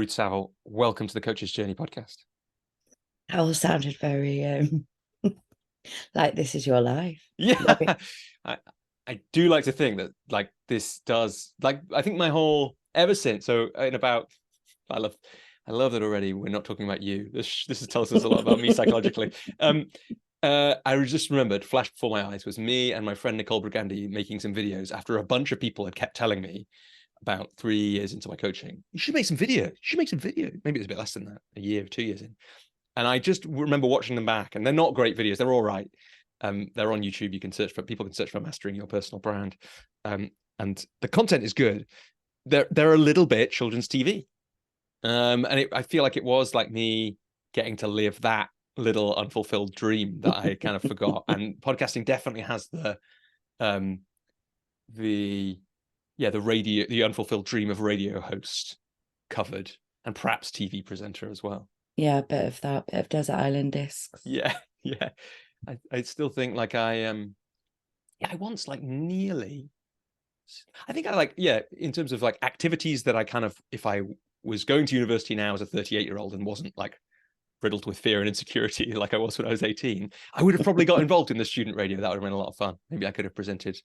Ruth Saville, welcome to the Coach's Journey podcast. That all sounded very like this is your life. Yeah, I do like to think that like this does I think my whole ever since I love that already we're not talking about you. This tells us a lot about me psychologically. I just remembered, flashed before my eyes, was me and my friend Nicole Brigandy making some videos after a bunch of people had kept telling me about 3 years into my coaching, you should make some video. You should make some video. Maybe it was a bit less than that, a year, 2 years in. And I just remember watching them back, and they're not great videos. They're all right. They're on YouTube. People can search for Mastering Your Personal Brand. And the content is good. They're a little bit children's TV. I feel like it was like me getting to live that little unfulfilled dream that I kind of forgot. And podcasting definitely has the unfulfilled dream of radio host covered, and perhaps TV presenter as well. Yeah, a bit of that, bit of Desert Island Discs. Yeah. I still think like I once like nearly, I think in terms of like activities that I kind of, if I was going to university now as a 38-year-old and wasn't like riddled with fear and insecurity like I was when I was 18, I would have probably got involved in the student radio. That would have been a lot of fun. Maybe I could have presented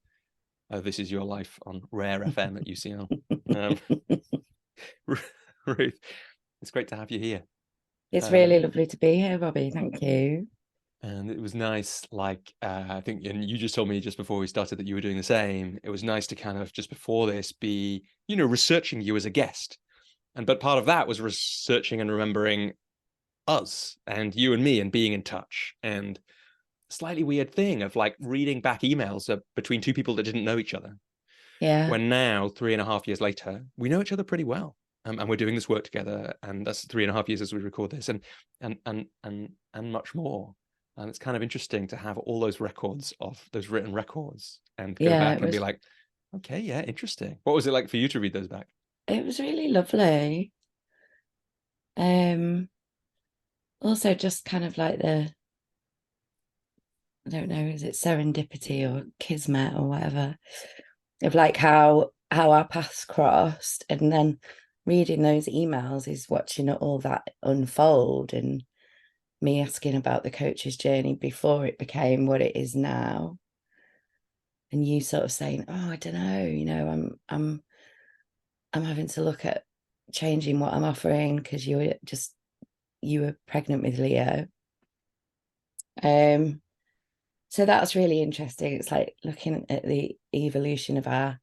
This Is Your Life on Rare FM at UCL. Ruth, it's great to have you here. It's really lovely to be here, Robbie. Thank you. And it was nice, I think, and you just told me just before we started that you were doing the same. It was nice to kind of just before this be, researching you as a guest. But part of that was researching and remembering us and you and me and being in touch. And slightly weird thing of like reading back emails between two people that didn't know each other. Yeah. When now, 3.5 years later, we know each other pretty well. And we're doing this work together. And that's 3.5 years as we record this and much more. And it's kind of interesting to have all those records of those written records and go back and be like, okay, yeah, interesting. What was it like for you to read those back? It was really lovely. Also just kind of like I don't know, is it serendipity or kismet or whatever, of like how our paths crossed, and then reading those emails is watching all that unfold, and me asking about the coach's journey before it became what it is now, and you sort of saying, oh, I don't know, I'm having to look at changing what I'm offering because you were pregnant with Leo. So that's really interesting. It's like looking at the evolution of our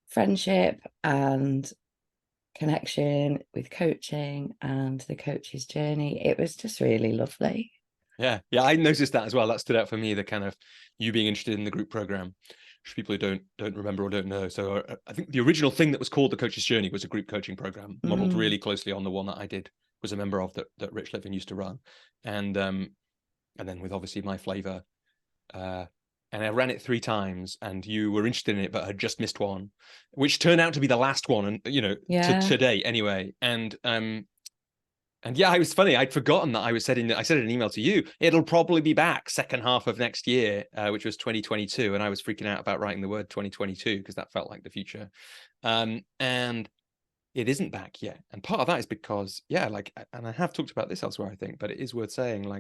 friendship and connection with coaching and the coach's journey. It was just really lovely. Yeah, I noticed that as well. That stood out for me, the kind of you being interested in the group program, which people who don't remember or don't know. So I think the original thing that was called the Coach's Journey was a group coaching program modeled really closely on the one that I was a member of that Rich Litvin used to run. And then with obviously my flavor, and I ran it 3 times, and you were interested in it, but had just missed one, which turned out to be the last one, and to today anyway. And yeah, it was funny. I'd forgotten that I said in an email to you, it'll probably be back second half of next year, which was 2022, and I was freaking out about writing the word 2022 because that felt like the future, and it isn't back yet. And part of that is because and I have talked about this elsewhere, I think, but it is worth saying,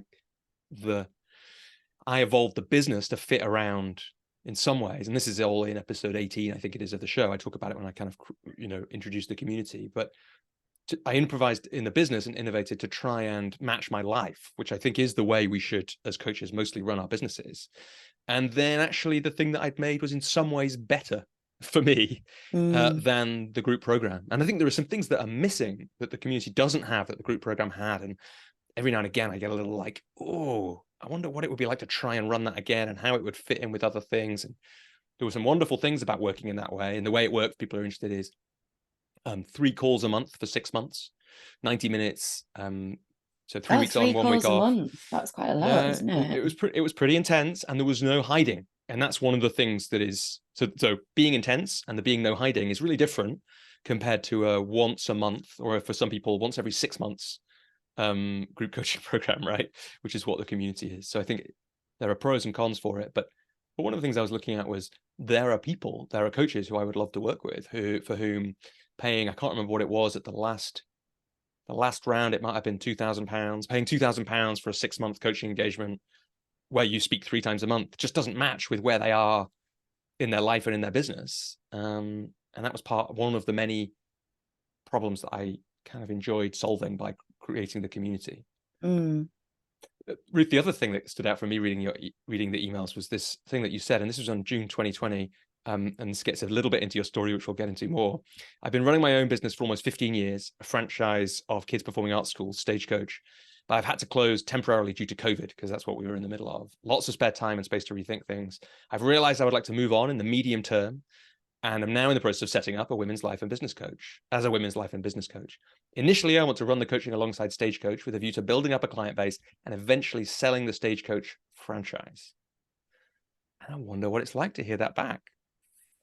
I evolved the business to fit around in some ways. And this is all in episode 18, I think it is, of the show. I talk about it when I kind of, introduce the community. But I improvised in the business and innovated to try and match my life, which I think is the way we should, as coaches, mostly run our businesses. And then actually the thing that I'd made was in some ways better for me than the group program. And I think there are some things that are missing that the community doesn't have that the group program had. And every now and again, I get a little like, oh, I wonder what it would be like to try and run that again and how it would fit in with other things. And there were some wonderful things about working in that way. And the way it works, people are interested, is 3 calls a month for 6 months, 90 minutes. So 3 weeks on, 1 week off. That's quite a lot, isn't it? It was pretty intense, and there was no hiding. And that's one of the things that is, so being intense and the being no hiding is really different compared to a once a month, or for some people, once every 6 months group coaching program, right? Which is what the community is. So I think there are pros and cons for it. But one of the things I was looking at was there are coaches who I would love to work with for whom paying, I can't remember what it was at the last the last round, it might have been £2,000. Paying £2,000 for a 6-month coaching engagement where you speak 3 times a month just doesn't match with where they are in their life and in their business. And that was one of the many problems that I kind of enjoyed solving by creating the community. Ruth, the other thing that stood out for me reading the emails was this thing that you said, and this was on June 2020, and this gets a little bit into your story, which we'll get into more. I've been running my own business for almost 15 years, a franchise of kids performing arts schools, Stagecoach, but I've had to close temporarily due to COVID because that's what we were in the middle of. Lots of spare time and space to rethink things. I've realized I would like to move on in the medium term, and I'm now in the process of setting up a women's life and business coach. Initially, I want to run the coaching alongside Stagecoach with a view to building up a client base and eventually selling the Stagecoach franchise. And I wonder what it's like to hear that back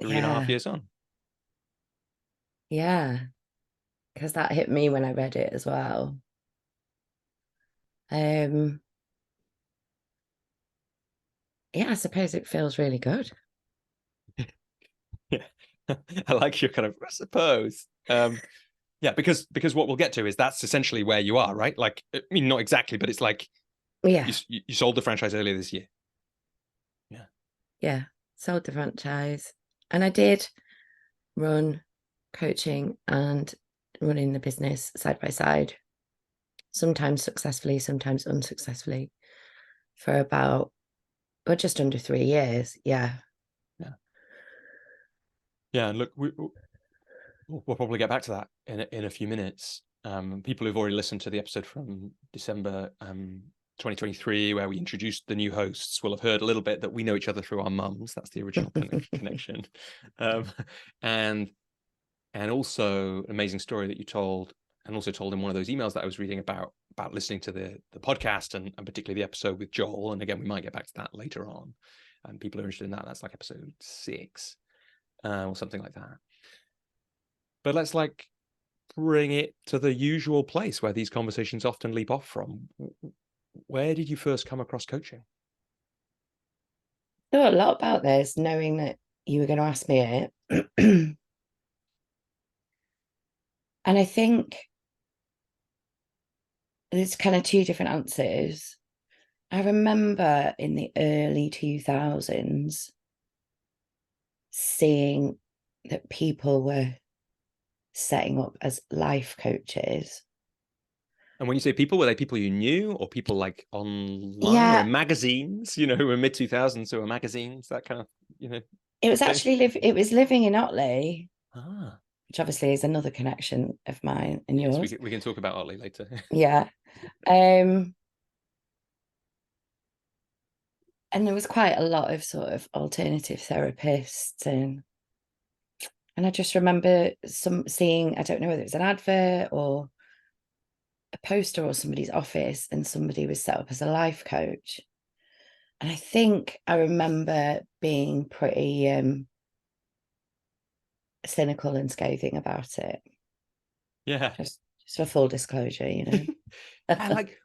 3.5 years on. Yeah, because that hit me when I read it as well. Yeah, I suppose it feels really good. Yeah, I like your kind of, I suppose. Yeah, because what we'll get to is that's essentially where you are, right? Like, I mean, not exactly, but it's like, yeah, you sold the franchise earlier this year. Yeah, sold the franchise, and I did run coaching and running the business side by side, sometimes successfully, sometimes unsuccessfully, for about, or just under 3 years. Yeah. And look, we'll probably get back to that in a few minutes. People who've already listened to the episode from December 2023, where we introduced the new hosts, will have heard a little bit that we know each other through our mums. That's the original connection. And also an amazing story that you told, and also told in one of those emails that I was reading about listening to the podcast and particularly the episode with Joel. And again, we might get back to that later on. And people are interested in that. That's like episode 6 or something like that. But let's like bring it to the usual place where these conversations often leap off from. Where did you first come across coaching? I thought a lot about this, knowing that you were going to ask me it. And I think there's kind of 2 different answers. I remember in the early 2000s seeing that people were setting up as life coaches. And when you say people, were they people you knew, or people like online or in magazines, who were mid 2000s, who were magazines, that kind of, It was actually it was living in Otley, Ah. which obviously is another connection of mine and Yes, yours. we can talk about Otley later. Yeah. And there was quite a lot of sort of alternative therapists, and I just remember seeing, I don't know whether it was an advert or a poster or somebody's office, and somebody was set up as a life coach. And I think I remember being pretty cynical and scathing about it. Yeah. Just for full disclosure, I like,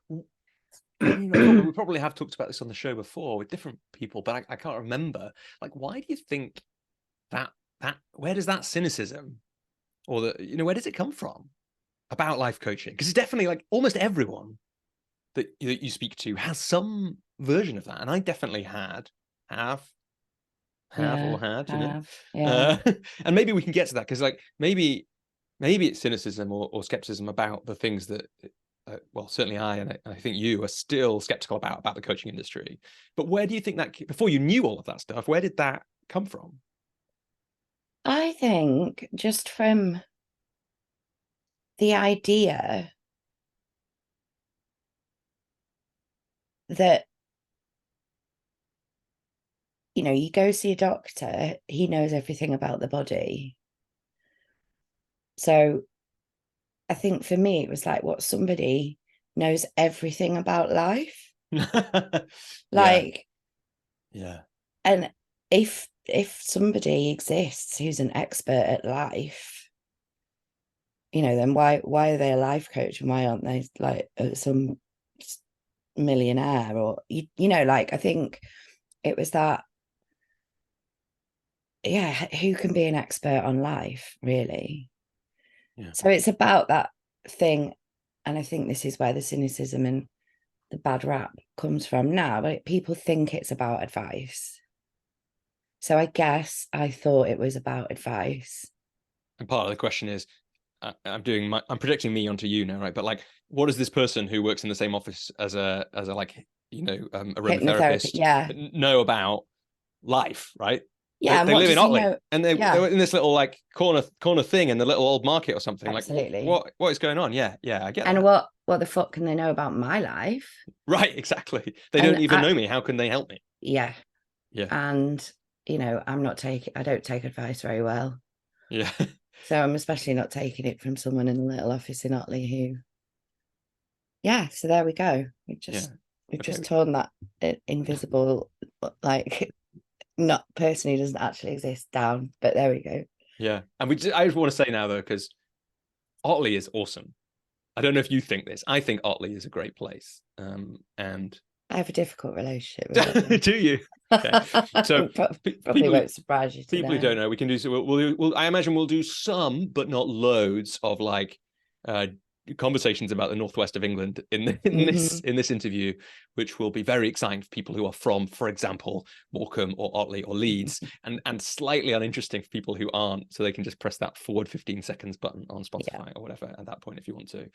I mean, we probably have talked about this on the show before with different people, but I can't remember. Like, why do you think that where does that cynicism, or where does it come from about life coaching? Because it's definitely like almost everyone that you speak to has some version of that, and I definitely had Yeah. And maybe we can get to that, because like maybe it's cynicism or skepticism about the things that well, certainly I think you are still skeptical about the coaching industry. But where do you think that, before you knew all of that stuff, where did that come from? I think just from the idea that, you go see a doctor, he knows everything about the body. So I think for me, it was like, what, somebody knows everything about life. Like, yeah. And if somebody exists who's an expert at life, then why are they a life coach, and why aren't they like some millionaire, or like, I think it was that, yeah, who can be an expert on life, really? Yeah. So it's about that thing and I think this is where the cynicism and the bad rap comes from now, but people think it's about advice. So I guess I thought it was about advice. And part of the question is, I'm projecting me onto you now, right? But like, what does this person who works in the same office as a like, a Hypnotherapy, aromatherapist yeah. know about life, right? Yeah, and They what live does in he Otley, know? and they're Yeah, in this little like corner thing in the little old market or something. Like, absolutely. what is going on? Yeah, I get And that. what the fuck can they know about my life? Right, exactly. They don't And even know me. How can they help me? yeah, Yeah, and I don't take advice very well. yeah, So I'm especially not taking it from someone in a little office in Otley who, yeah, so there we go. yeah. We've Okay, just torn that invisible, like, not person who doesn't actually exist down, but there we go. yeah. And I just want to say now though, because Otley is awesome. I don't know if you think this. I think Otley is a great place. And I have a difficult relationship with Otley. do you? Okay. So Probably people won't surprise you to people who know. don't know, we can do so. I imagine we'll do some, but not loads of like uh, conversations about the northwest of England Mhm. in this interview, which will be very exciting for people who are from, for example, Morecambe or Otley or Leeds, and slightly uninteresting for people who aren't. So they can just press that forward 15 seconds button on Yeah. Spotify or whatever at that point if you want to.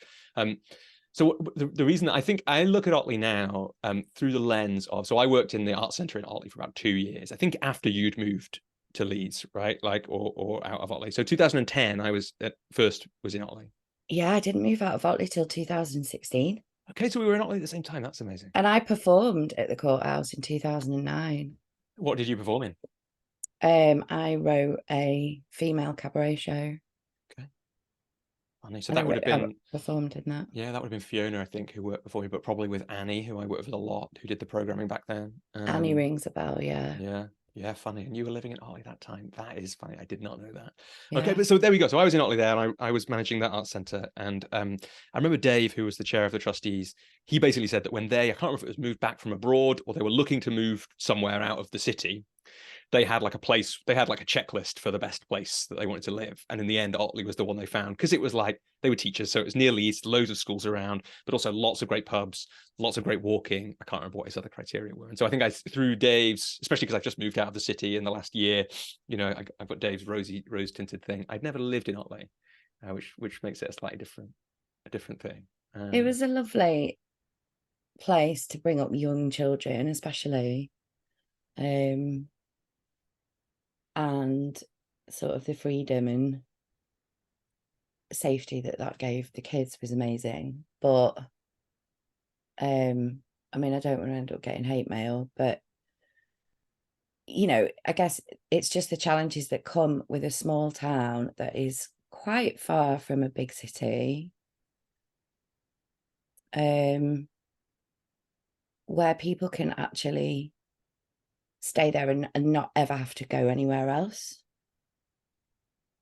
So the reason that I think I look at Otley now through the lens of, so I worked in the art centre in Otley for about 2 years. I think after you'd moved to Leeds, right? Like, or out of Otley. So 2010, I was in Otley. Yeah, I didn't move out of Otley till 2016. Okay, so we were in Otley at the same time. That's amazing. And I performed at the courthouse in 2009. What did you perform in? I wrote a female cabaret show. Okay, funny. So And that would have I been, performed in that. yeah, that would have been Fiona, I think, who worked before you, but probably with Annie, who I worked with a lot, who did the programming back then. Annie rings a bell, yeah. Yeah. Yeah, funny. And you were living in Otley that time. That is funny. I did not know that. Okay, Yeah. but so there we go. So I was in Otley there, and I was managing that art centre. And I remember Dave, who was the chair of the trustees, he basically said that when I can't remember if it was moved back from abroad or they were looking to move somewhere out of the city, they had like a checklist for the best place that they wanted to live. And in the end, Otley was the one they found because it was like they were teachers. So it was near Leeds, loads of schools around, but also lots of great pubs, lots of great walking. I can't remember what his other criteria were. And so I think through Dave's, especially because I've just moved out of the city in the last year, I've got Dave's rose tinted thing. I'd never lived in Otley, which makes it a slightly different thing. It was a lovely place to bring up young children, especially. And sort of the freedom and safety that gave the kids was amazing. But I mean, I don't want to end up getting hate mail, but I guess it's just the challenges that come with a small town that is quite far from a big city, where people can actually stay there and not ever have to go anywhere else.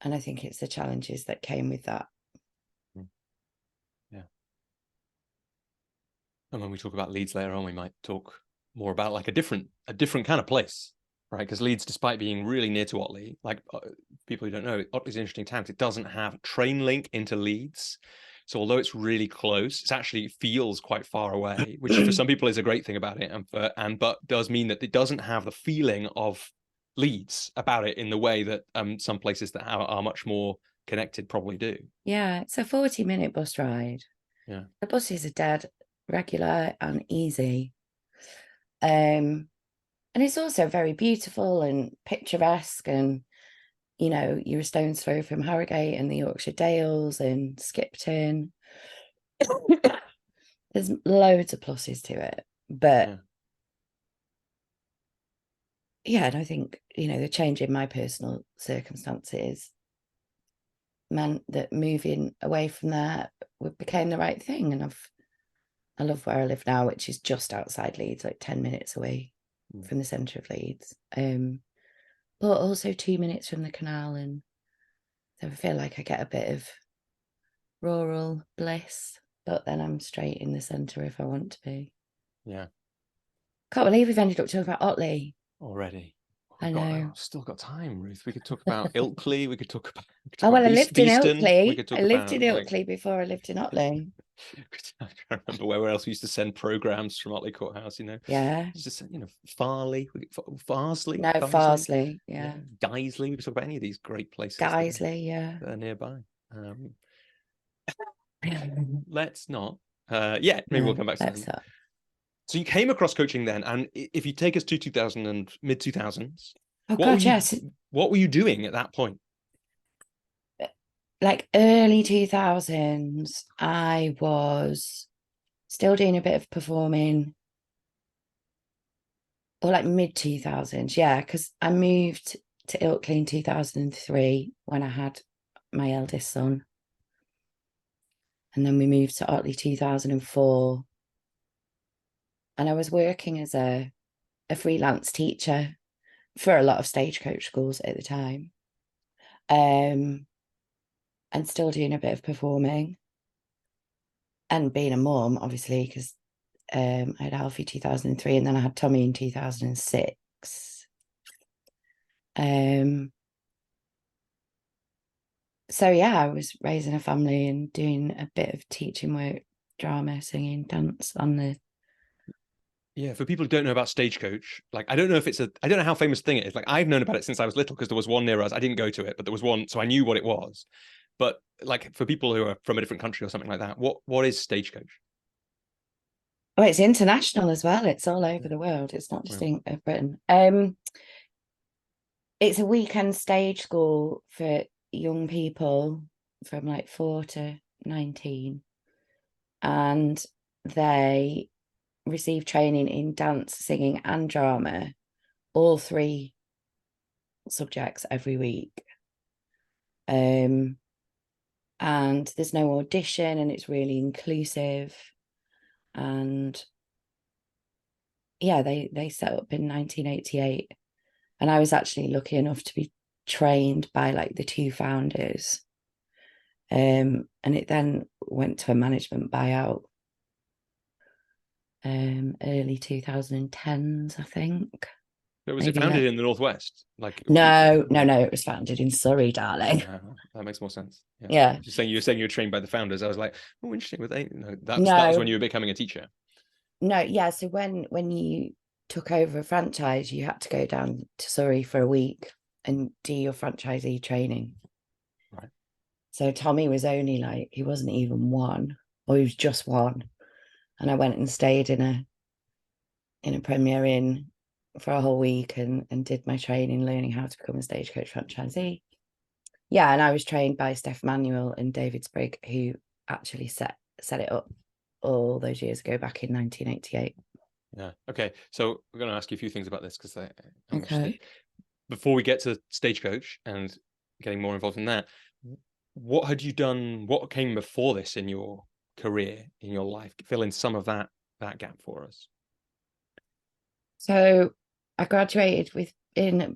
And I think it's the challenges that came with that. Yeah. And when we talk about Leeds later on, we might talk more about like a different kind of place, right? Because Leeds, despite being really near to Otley, like people who don't know, Otley's an interesting town because it doesn't have a train link into Leeds. So although it's really close, it actually feels quite far away, which for some people is a great thing about it, but does mean that it doesn't have the feeling of Leeds about it in the way that some places that are much more connected probably do. Yeah, it's a 40-minute bus ride. Yeah. The buses are dead regular and easy. And it's also very beautiful and picturesque, and you're a stone's throw from Harrogate and the Yorkshire Dales and Skipton. There's loads of pluses to it, but yeah, and I think the change in my personal circumstances meant that moving away from there became the right thing. And I love where I live now, which is just outside Leeds, like 10 minutes away from the centre of Leeds, but also 2 minutes from the canal. And so I feel like I get a bit of rural bliss, but then I'm straight in the centre if I want to be. Yeah. Can't believe we've ended up talking about Otley Already. I know. Still got time, Ruth. We could talk about Ilkley. We could talk about I lived in Beeston. We Ilkley. could talk I lived in about Ilkley before I lived in Otley. I can't remember where else we used to send programs from Otley Courthouse, Yeah. Just, Farley, Farsley, No, Farsley. Yeah. Guiseley. We could talk about any of these great places Guiseley. that are nearby. Yeah. Let's not. Yeah, maybe we'll No, come back to that's them. not. So you came across coaching then, and if you take us to 2000 and mid 2000s, Oh what were God, you yes. what were you doing at that point? Like early 2000s, I was still doing a bit of performing, or like mid 2000s, yeah, because I moved to Ilkley in 2003 when I had my eldest son. And then we moved to Otley 2004. And I was working as a freelance teacher for a lot of stagecoach schools at the time. And still doing a bit of performing. And being a mum, obviously, because I had Alfie 2003 and then I had Tommy in 2006. So yeah, I was raising a family and doing a bit of teaching work, drama, singing, dance on the. Yeah, for people who don't know about Stagecoach, like I don't know how famous a thing it is. Like I've known about it since I was little because there was one near us. I didn't go to it, but there was one, so I knew what it was. But like for people who are from a different country or something like that, what is Stagecoach? Oh, it's international as well. It's all over the world. It's not just in Britain. It's a weekend stage school for young people from like 4 to 19. And they receive training in dance, singing, and drama, all three subjects every week. And there's no audition, and it's really inclusive. And yeah, they set up in 1988. And I was actually lucky enough to be trained by like the two founders. And it then went to a management buyout. Early 2010s, I think. So was it founded in the Northwest? Like No, it was founded in Surrey, darling. that makes more sense. Yeah. You're saying you were trained by the founders. I was like, oh, interesting. That was when you were becoming a teacher. No, yeah. So when you took over a franchise, you had to go down to Surrey for a week and do your franchisee training. Right. So Tommy was only like, he wasn't even one, or he was just one. And I went and stayed in a Premier Inn for a whole week and did my training, learning how to become a Stagecoach franchisee. Yeah, and I was trained by Steph Manuel and David Sprigg, who actually set it up all those years ago, back in 1988. Yeah. Okay. So we're going to ask you a few things about this because I'm interested. Before we get to Stagecoach and getting more involved in that, what had you done? What came before this in your career, in your life? Fill in some of that gap for us. So I graduated with a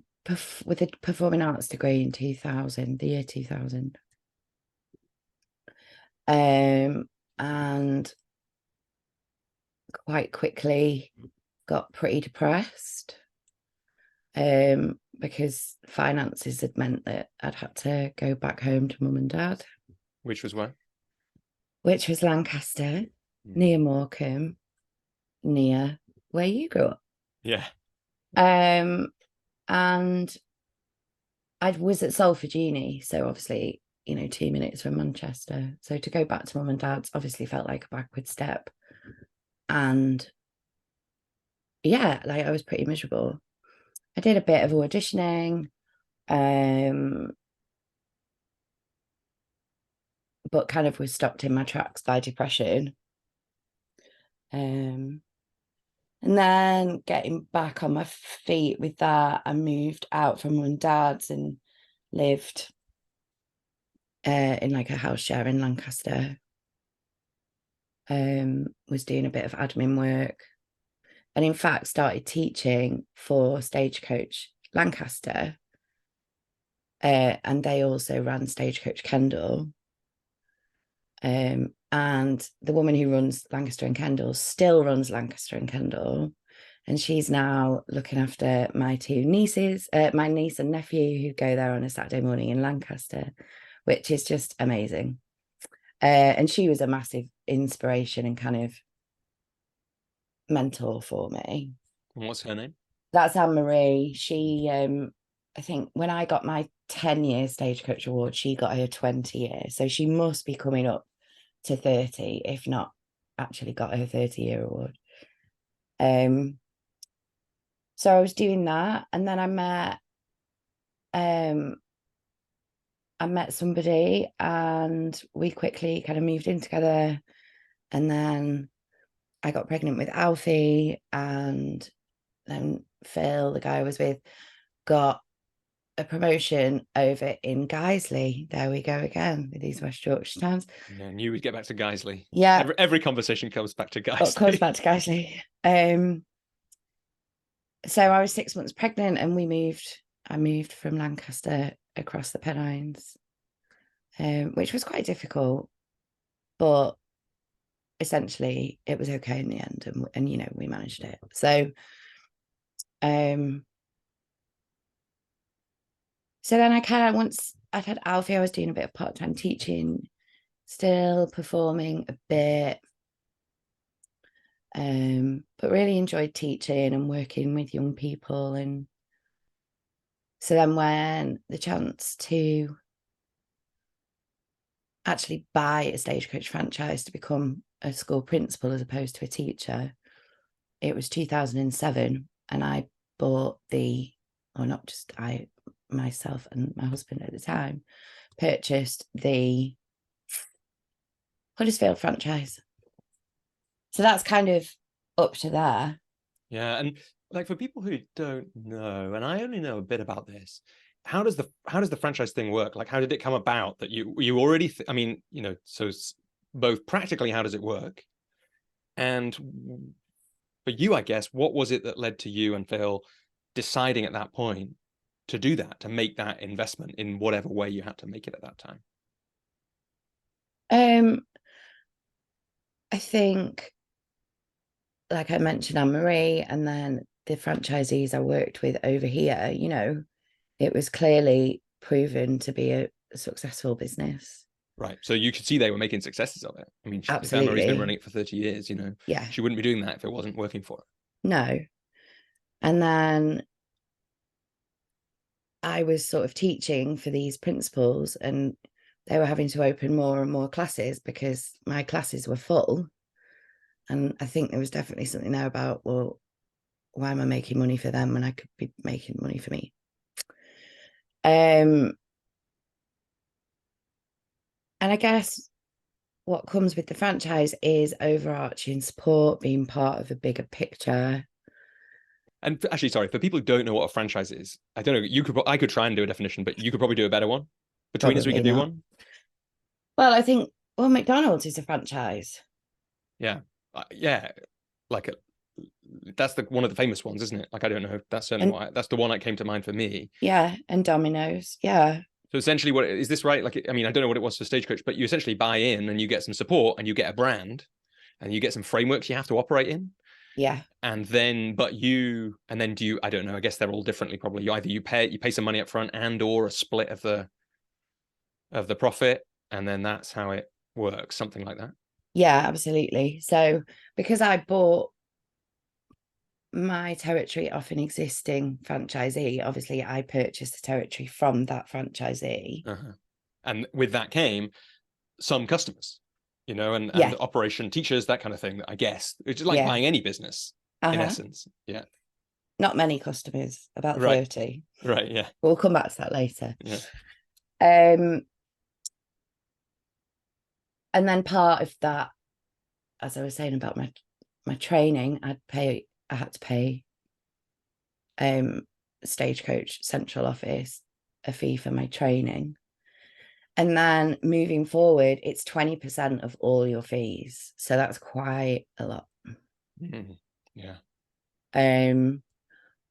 performing arts degree in 2000, the year 2000. And quite quickly got pretty depressed because finances had meant that I'd had to go back home to mum and dad. Which was where? Which was Lancaster, near Morecambe, near where you grew up. Yeah. And I was at Salford Uni, so obviously, 2 minutes from Manchester. So to go back to mum and dad's obviously felt like a backward step. And yeah, like I was pretty miserable. I did a bit of auditioning, but kind of was stopped in my tracks by depression. And then getting back on my feet with that, I moved out from mum and dad's and lived in like a house share in Lancaster. Was doing a bit of admin work, and in fact started teaching for Stagecoach Lancaster, and they also ran Stagecoach Kendal. And the woman who runs Lancaster and Kendal still runs Lancaster and Kendal, and she's now looking after my two nieces, my niece and nephew, who go there on a Saturday morning in Lancaster, which is just amazing. And she was a massive inspiration and kind of mentor for me. And what's her name? That's Anne-Marie. She, I think when I got my 10-year Stagecoach Award, she got her 20 years. So she must be coming up to 30, if not actually got her 30-year award. So I was doing that, and then I met somebody, and we quickly kind of moved in together. And then I got pregnant with Alfie, and then Phil, the guy I was with, got a promotion over in Guiseley. There we go again with these West Yorkshire towns. Yeah, knew we'd get back to Guiseley. Yeah, Every conversation comes back to it comes Guiseley. back to Guiseley. So I was 6 months pregnant, and I moved from Lancaster across the Pennines, which was quite difficult, but essentially it was okay in the end, and you know, we managed it. So then I kind of, once I'd had Alfie, I was doing a bit of part-time teaching, still performing a bit, but really enjoyed teaching and working with young people. And so then when the chance to actually buy a Stagecoach franchise to become a school principal as opposed to a teacher, it was 2007, and I bought not just I, myself and my husband at the time, purchased the Huddersfield franchise. So that's kind of up to there. Yeah, and like for people who don't know, and I only know a bit about this, how does the franchise thing work? Like, how did it come about that you already? I mean, you know, so both practically, how does it work, and for you, I guess, what was it that led to you and Phil deciding at that point to do that, to make that investment in whatever way you had to make it at that time? I think, like I mentioned, Anne-Marie, and then the franchisees I worked with over here, you know, it was clearly proven to be a successful business. Right. So you could see they were making successes of it. I mean, if Anne-Marie's been running Absolutely. it for 30 years, you know, Yeah. she wouldn't be doing that if it wasn't working for her. No. And then I was sort of teaching for these principals, and they were having to open more and more classes because my classes were full. And I think there was definitely something there about, well, why am I making money for them when I could be making money for me? And I guess what comes with the franchise is overarching support, being part of a bigger picture. And actually, sorry, for people who don't know what a franchise is, I don't know. I could try and do a definition, but you could probably do a better one. Between us, we Probably could do not. one. Well, I think, well, McDonald's is a franchise. Yeah, yeah. Like that's one of the famous ones, isn't it? Like I don't know. That's certainly And that's the one that came to mind for me. yeah, and Domino's. Yeah. So essentially, what is this right? Like, I mean, I don't know what it was for Stagecoach, but you essentially buy in and you get some support and you get a brand and you get some frameworks you have to operate in. Yeah. And then do you, I don't know, I guess they're all differently probably. You pay some money up front and or a split of the profit, and then that's how it works, something like that. Yeah, absolutely. So because I bought my territory off an existing franchisee, obviously I purchased the territory from that franchisee. Uh-huh. And with that came some customers, you know, and Yeah. operation teachers, that kind of thing. I guess it's just like Yeah. buying any business in Uh-huh. essence. Yeah. Not many customers, about Right. 30. Right. Yeah. We'll come back to that later. Yeah. Um, and then part of that, as I was saying about my training, I had to pay Stagecoach central office a fee for my training. And then moving forward, it's 20% of all your fees. So that's quite a lot. Mm. Yeah.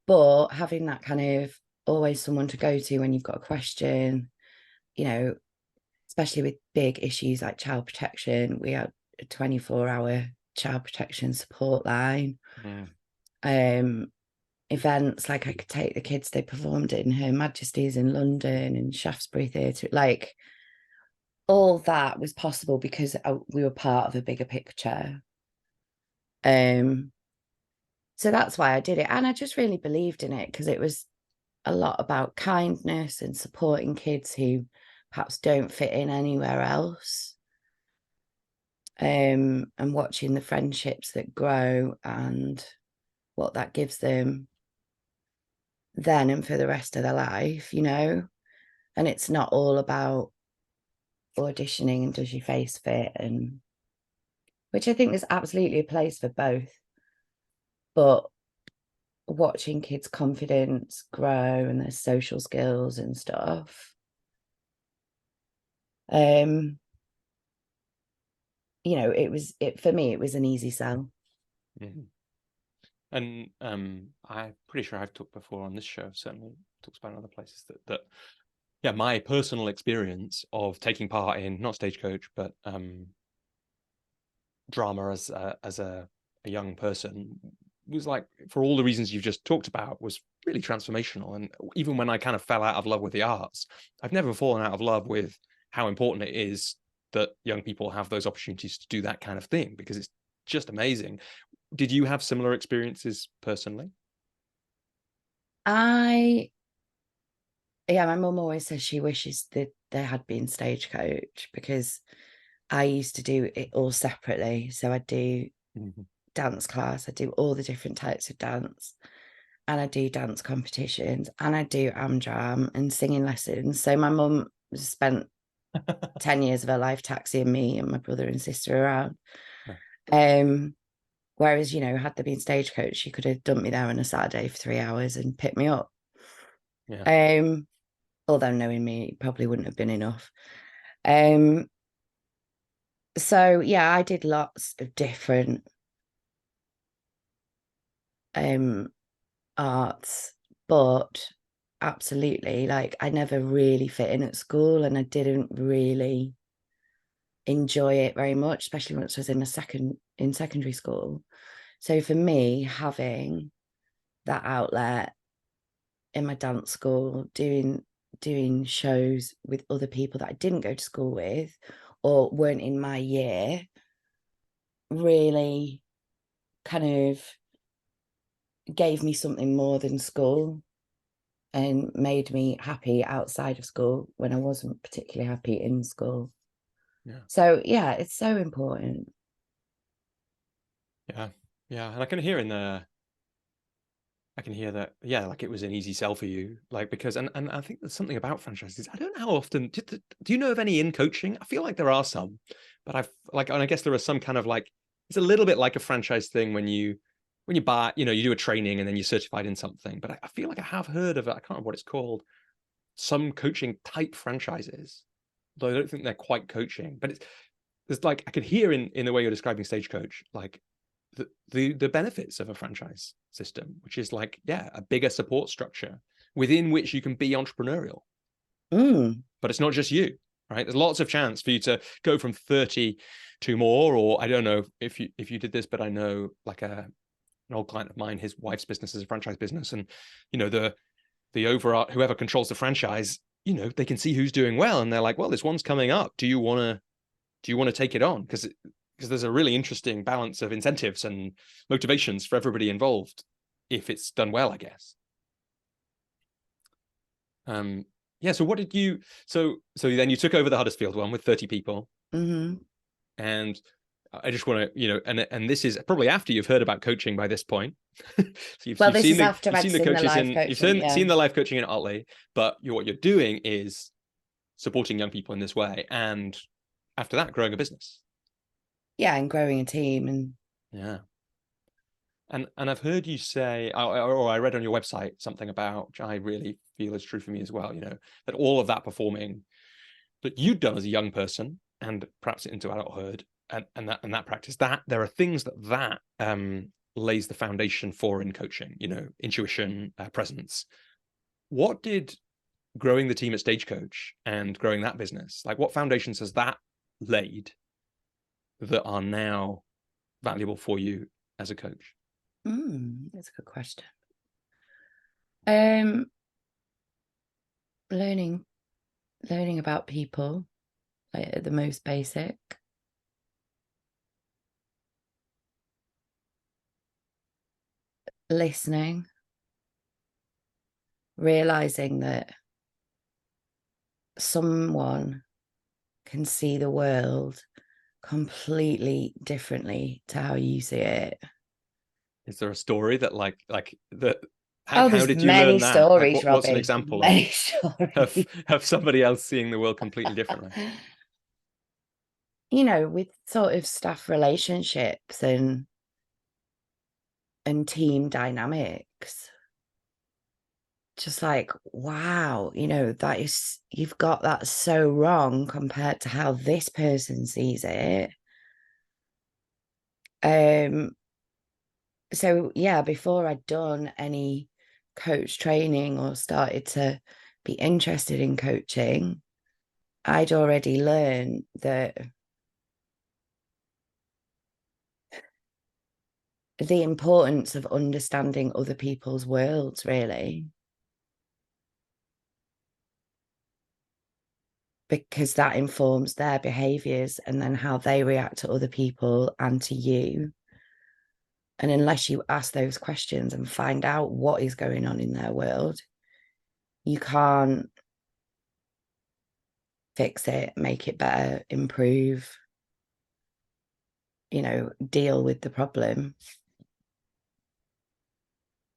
But having that kind of always someone to go to when you've got a question, you know, especially with big issues like child protection, we had a 24-hour child protection support line. Mm. Events like I could take the kids, they performed it in Her Majesty's in London and Shaftesbury Theatre. Like all that was possible because we were part of a bigger picture. Um, so that's why I did it. And I just really believed in it because it was a lot about kindness and supporting kids who perhaps don't fit in anywhere else. And watching the friendships that grow and what that gives them then and for the rest of their life, you know. And it's not all about auditioning and does your face fit, and which I think there's absolutely a place for both. But watching kids' confidence grow and their social skills and stuff, um, you know, it for me, it was an easy sell. Mm-hmm. And I'm pretty sure I've talked before on this show, certainly talks about in other places, that yeah, my personal experience of taking part in not Stagecoach, but drama as a young person was like, for all the reasons you've just talked about, was really transformational. And even when I kind of fell out of love with the arts, I've never fallen out of love with how important it is that young people have those opportunities to do that kind of thing, because it's just amazing. Did you have similar experiences personally? I Yeah, my mum always says she wishes that there had been Stagecoach because I used to do it all separately. So I do Mm-hmm. dance class, I do all the different types of dance, and I do dance competitions, and I do Amdram and singing lessons. So my mum spent 10 years of her life taxiing me and my brother and sister around. Um, whereas, you know, had there been Stagecoach, she could have dumped me there on a Saturday for 3 hours and picked me up. Yeah. Although knowing me, it probably wouldn't have been enough. Um, so yeah, I did lots of different arts, but absolutely, like I never really fit in at school, and I didn't really enjoy it very much, especially once I was in secondary school. So for me, having that outlet in my dance school, doing shows with other people that I didn't go to school with or weren't in my year, really kind of gave me something more than school and made me happy outside of school when I wasn't particularly happy in school. Yeah. So yeah, it's so important. Yeah. Yeah. And I can hear in there, I can hear that, yeah, like it was an easy sell for you, like, because, and I think there's something about franchises. I don't know how often, do you know of any in coaching? I feel like there are some, but I've like, and I guess there are some kind of like, it's a little bit like a franchise thing when you buy, you know, you do a training and then you're certified in something. But I feel like I have heard of it. I can't remember what it's called. Some coaching type franchises, though I don't think they're quite coaching. But there's like, I could hear in the way you're describing Stagecoach, like the benefits of a franchise system, which is like, yeah, a bigger support structure within which you can be entrepreneurial. But it's not just you, right? There's lots of chance for you to go from 30 to more, or I don't know if you did this, but I know like an old client of mine, his wife's business is a franchise business, and you know the overall whoever controls the franchise, you know, they can see who's doing well, and they're like, well, this one's coming up. Do you want to take it on? Because there's a really interesting balance of incentives and motivations for everybody involved if it's done well, I guess. Yeah. So what did you? So then you took over the Huddersfield one with 30 people, Mm-hmm. and I just want to, you know, and this is probably after you've heard about coaching by this point. So Well, you've this seen is the after you've I'd seen the seen the coaches live in you've coaching, yeah. seen the life coaching in Otley, but what you're doing is supporting young people in this way, and after that, growing a business. Yeah, and growing a team and Yeah. And I've heard you say, or I read on your website something about, which I really feel is true for me as well, you know, that all of that performing that you'd done as a young person and perhaps into adulthood, and that practice, that there are things that lays the foundation for in coaching, you know, intuition, presence. What did growing the team at Stagecoach and growing that business, like what foundations has that laid that are now valuable for you as a coach? that's a good question. Um, learning about people, like at the most basic. Listening, realizing that someone can see the world completely differently to how you see it. Is there a story that that? Oh, How there's did you many learn that? Like, stories, what's an Robbie. example Many stories. of somebody else seeing the world completely differently? You know, with sort of staff relationships and team dynamics. Just like, wow, you know, that is, you've got that so wrong compared to how this person sees it. So yeah, before I'd done any coach training or started to be interested in coaching, I'd already learned that the importance of understanding other people's worlds, really, because that informs their behaviors and then how they react to other people and to you. And unless you ask those questions and find out what is going on in their world, you can't fix it, make it better, improve, you know, deal with the problem.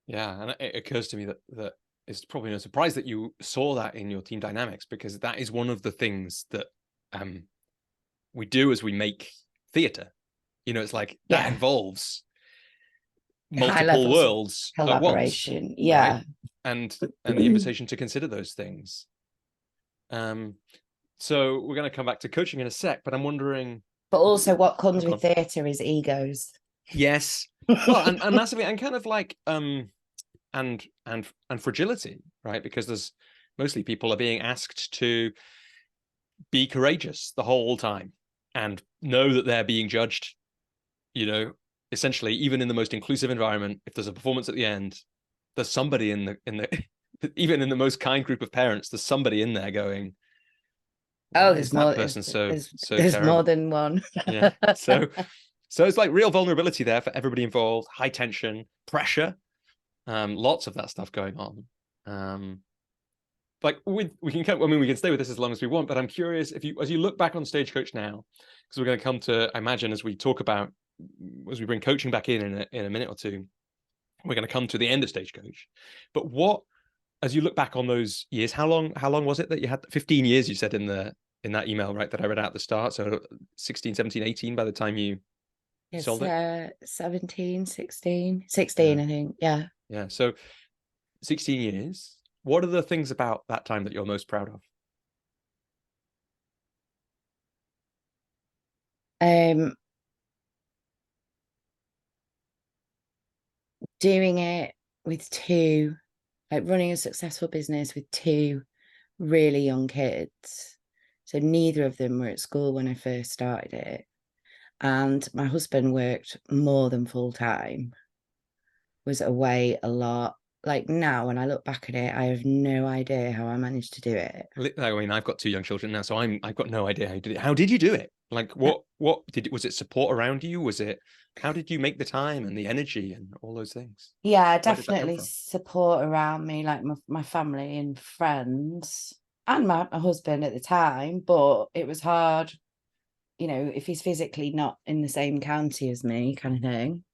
Yeah, and it occurs to me that it's probably no surprise that you saw that in your team dynamics, because that is one of the things that we do as we make theatre. You know, it's like that Yeah. involves High multiple levels of worlds at once, collaboration. right? Yeah. And the invitation to consider those things. So we're going to come back to coaching in a sec, but I'm wondering. But also what comes Oh, with theatre is egos. yes. Well, and massively, and kind of like and fragility, right? Because there's mostly people are being asked to be courageous the whole time and know that they're being judged. You know, essentially, even in the most inclusive environment, if there's a performance at the end, there's somebody in the even in the most kind group of parents, there's somebody in there going, Oh, "Why is that person so there's more terrible?" than one. Yeah. So it's like real vulnerability there for everybody involved, high tension, pressure, lots of that stuff going on. Like we can, I mean, we can stay with this as long as we want, but I'm curious if as you look back on Stagecoach now, because we're going to come to, I imagine, as we talk about, as we bring coaching back in a minute or two, we're going to come to the end of Stagecoach. But what, as you look back on those years, how long was it that you had? 15 years, you said in that email, right, that I read out at the start. So 16, 17, 18 by the time you It's sold it. 17, 16, Yeah. I think. Yeah. Yeah. So 16 years. What are the things about that time that you're most proud of? Um, Doing it with two, like running a successful business with two really young kids. So neither of them were at school when I first started it. And my husband worked more than full time, was away a lot. Like now, when I look back at it, I have no idea how I managed to do it. I mean, I've got two young children now, so I've got no idea how you did it. How did you do it? Like, was it support around you? Was it, how did you make the time and the energy and all those things? Yeah, Where did that come definitely from? support around me, like my family and friends and my husband at the time. But it was hard, you know, if he's physically not in the same county as me, kind of thing.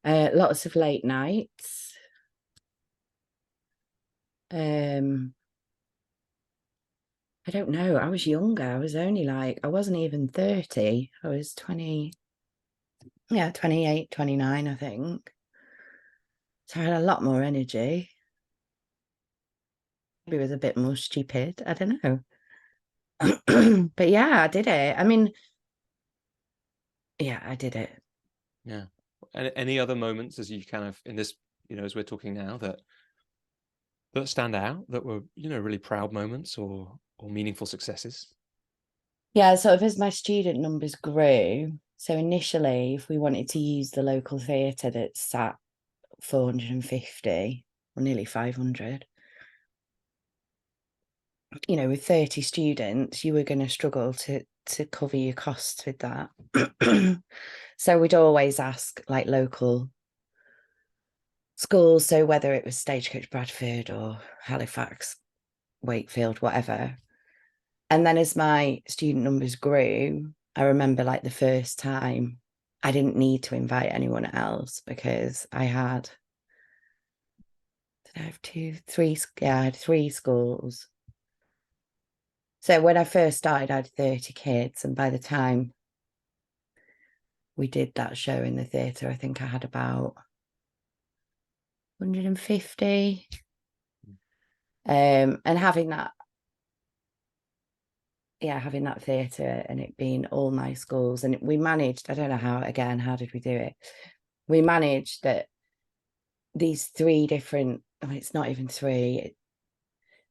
Lots of late nights. Um, I don't know. I was younger. I was only like, I wasn't even 30. I was 20, yeah, 28, 29, I think. So I had a lot more energy. Maybe it was a bit more stupid. I don't know. But yeah, I did it. I mean, yeah, I did it. Yeah. And any other moments as you kind of in this, you know, as we're talking now that stand out, that were, you know, really proud moments or meaningful successes? Yeah, sort of as my student numbers grew. So initially, if we wanted to use the local theatre that sat 450 or nearly 500, you know, with 30 students, you were going to struggle to cover your costs with that. So we'd always ask like local schools. So whether it was Stagecoach Bradford or Halifax, Wakefield, whatever. And then as my student numbers grew, I remember like the first time I didn't need to invite anyone else because I had, did I have three? Yeah, I had three schools. So when I first started, I had 30 kids. And by the time we did that show in the theatre, I think I had about 150. And having that theatre and it being all my schools, and we managed, I don't know how did we do it? We managed that these three different, I mean, it's not even three,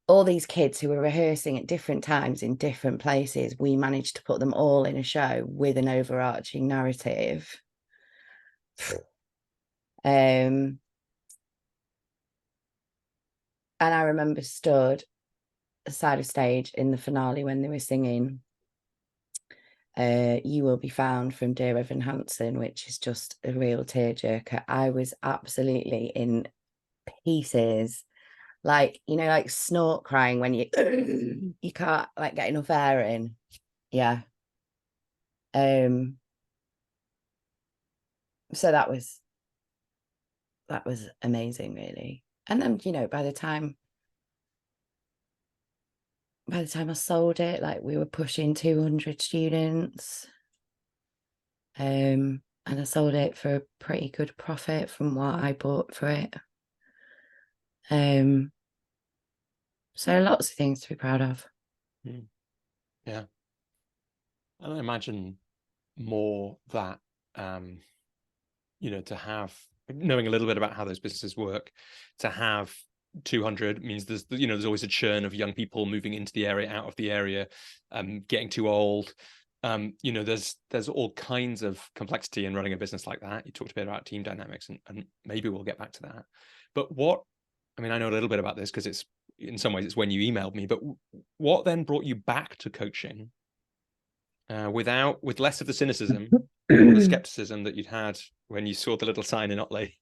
all these kids who were rehearsing at different times in different places, we managed to put them all in a show with an overarching narrative. And I remember stood side of stage in the finale when they were singing You Will Be Found from Dear Evan Hansen, which is just a real tearjerker. I was absolutely in pieces, like, you know, like snort crying when you you can't like get enough air in. Yeah. So that was amazing, really. And then, you know, by the time I sold it, like we were pushing 200 students. And I sold it for a pretty good profit from what I bought for it. So lots of things to be proud of. Yeah. And I imagine more that, you know, to have, knowing a little bit about how those businesses work, to have 200 means there's, you know, there's always a churn of young people moving into the area, out of the area, getting too old. You know, there's all kinds of complexity in running a business like that. You talked a bit about team dynamics, and maybe we'll get back to that. But what, I mean, I know a little bit about this because it's, in some ways, it's when you emailed me, but what then brought you back to coaching with less of the cynicism or the skepticism that you'd had when you saw the little sign in Otley?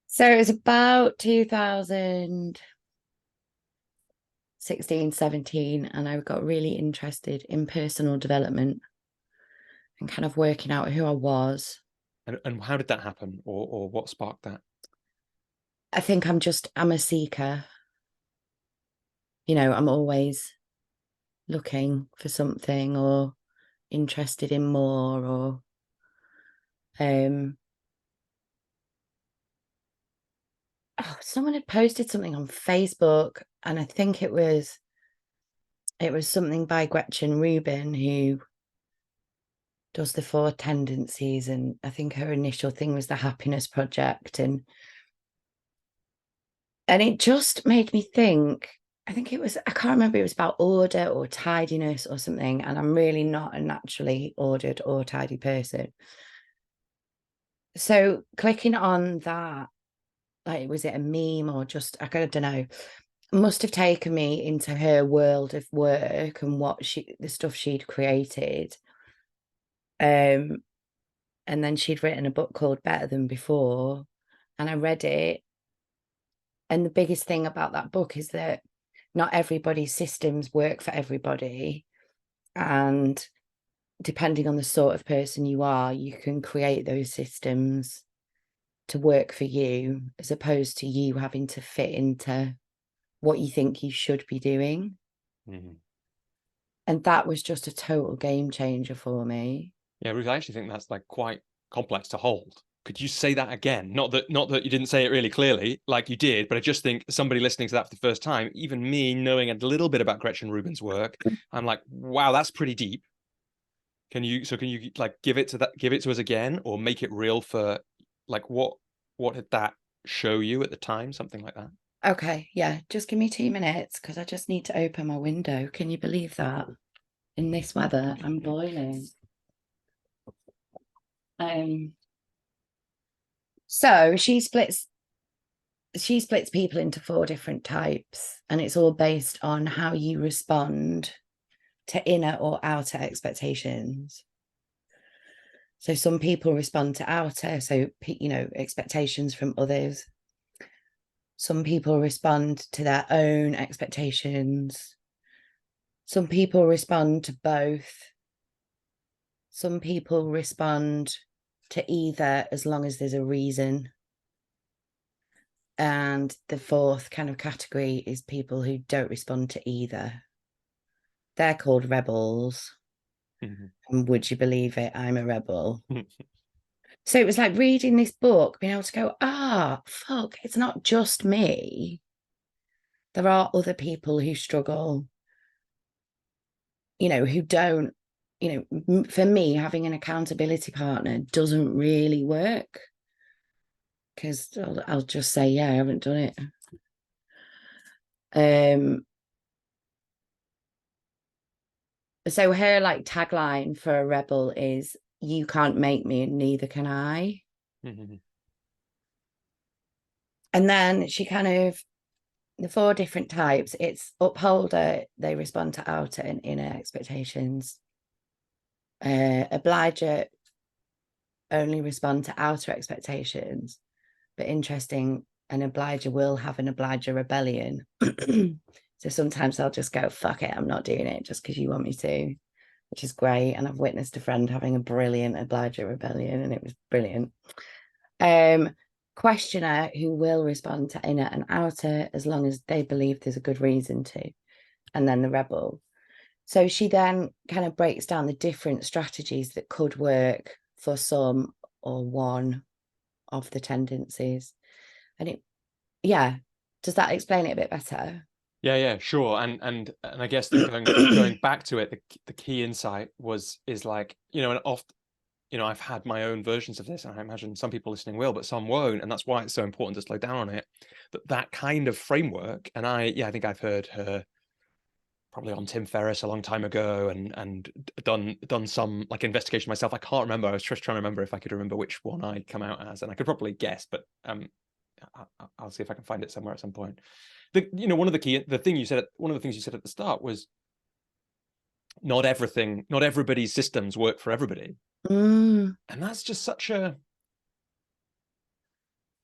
So it was about 2016, 17, and I got really interested in personal development and kind of working out who I was. And how did that happen, or what sparked that? I think I'm a seeker. You know, I'm always looking for something or interested in more, or someone had posted something on Facebook, and I think it was something by Gretchen Rubin, who does the 4 tendencies, and I think her initial thing was the happiness project, and it just made me think. I think it was, I can't remember, it was about order or tidiness or something, and I'm really not a naturally ordered or tidy person. So clicking on that, like, was it a meme or just, I don't know, must have taken me into her world of work and the stuff she'd created. And then she'd written a book called Better Than Before, and I read it. And the biggest thing about that book is that not everybody's systems work for everybody. And depending on the sort of person you are, you can create those systems to work for you, as opposed to you having to fit into what you think you should be doing. Mm-hmm. And that was just a total game changer for me. Yeah, Ruth, I actually think that's like quite complex to hold. Could you say that again? Not that you didn't say it really clearly, like you did, but I just think somebody listening to that for the first time, even me knowing a little bit about Gretchen Rubin's work, I'm like, wow, that's pretty deep. Can you like give it to us again, or make it real for, like, what did that show you at the time? Something like that. Okay, yeah, just give me 2 minutes because I just need to open my window. Can you believe that? In this weather, I'm boiling. So she splits she splits people into 4 different types, and it's all based on how you respond to inner or outer expectations. So some people respond to outer, so, you know, expectations from others. Some people respond to their own expectations. Some people respond to both. Some people respond to either as long as there's a reason. And the 4th kind of category is people who don't respond to either. They're called rebels. Mm-hmm. And would you believe it? I'm a rebel. So it was like reading this book, being able to go, fuck, it's not just me. There are other people who struggle, you know, who don't, you know, for me, having an accountability partner doesn't really work. Because I'll just say, yeah, I haven't done it. So her like tagline for a rebel is, you can't make me and neither can I. Mm-hmm. And then she kind of, the 4 different types, it's upholder, they respond to outer and inner expectations. Obliger only respond to outer expectations, but interesting, an obliger will have an obliger rebellion. So sometimes I'll just go, fuck it, I'm not doing it just because you want me to, which is great. And I've witnessed a friend having a brilliant obliger rebellion, and it was brilliant. Questioner, who will respond to inner and outer as long as they believe there's a good reason to. And then the rebel. So she then kind of breaks down the different strategies that could work for some or one of the tendencies. And it, yeah, does that explain it a bit better? Yeah, sure. And I guess that going back to it, the key insight is like, you know, and often, you know, I've had my own versions of this, and I imagine some people listening will, but some won't, and that's why it's so important to slow down on it. That kind of framework, and I think I've heard her probably on Tim Ferriss a long time ago, and done some like investigation myself. I can't remember. I was just trying to remember if I could remember which one I'd come out as, and I could probably guess, but I'll see if I can find it somewhere at some point. You know, one of the things you said at the start was not everybody's systems work for everybody. And that's just such a,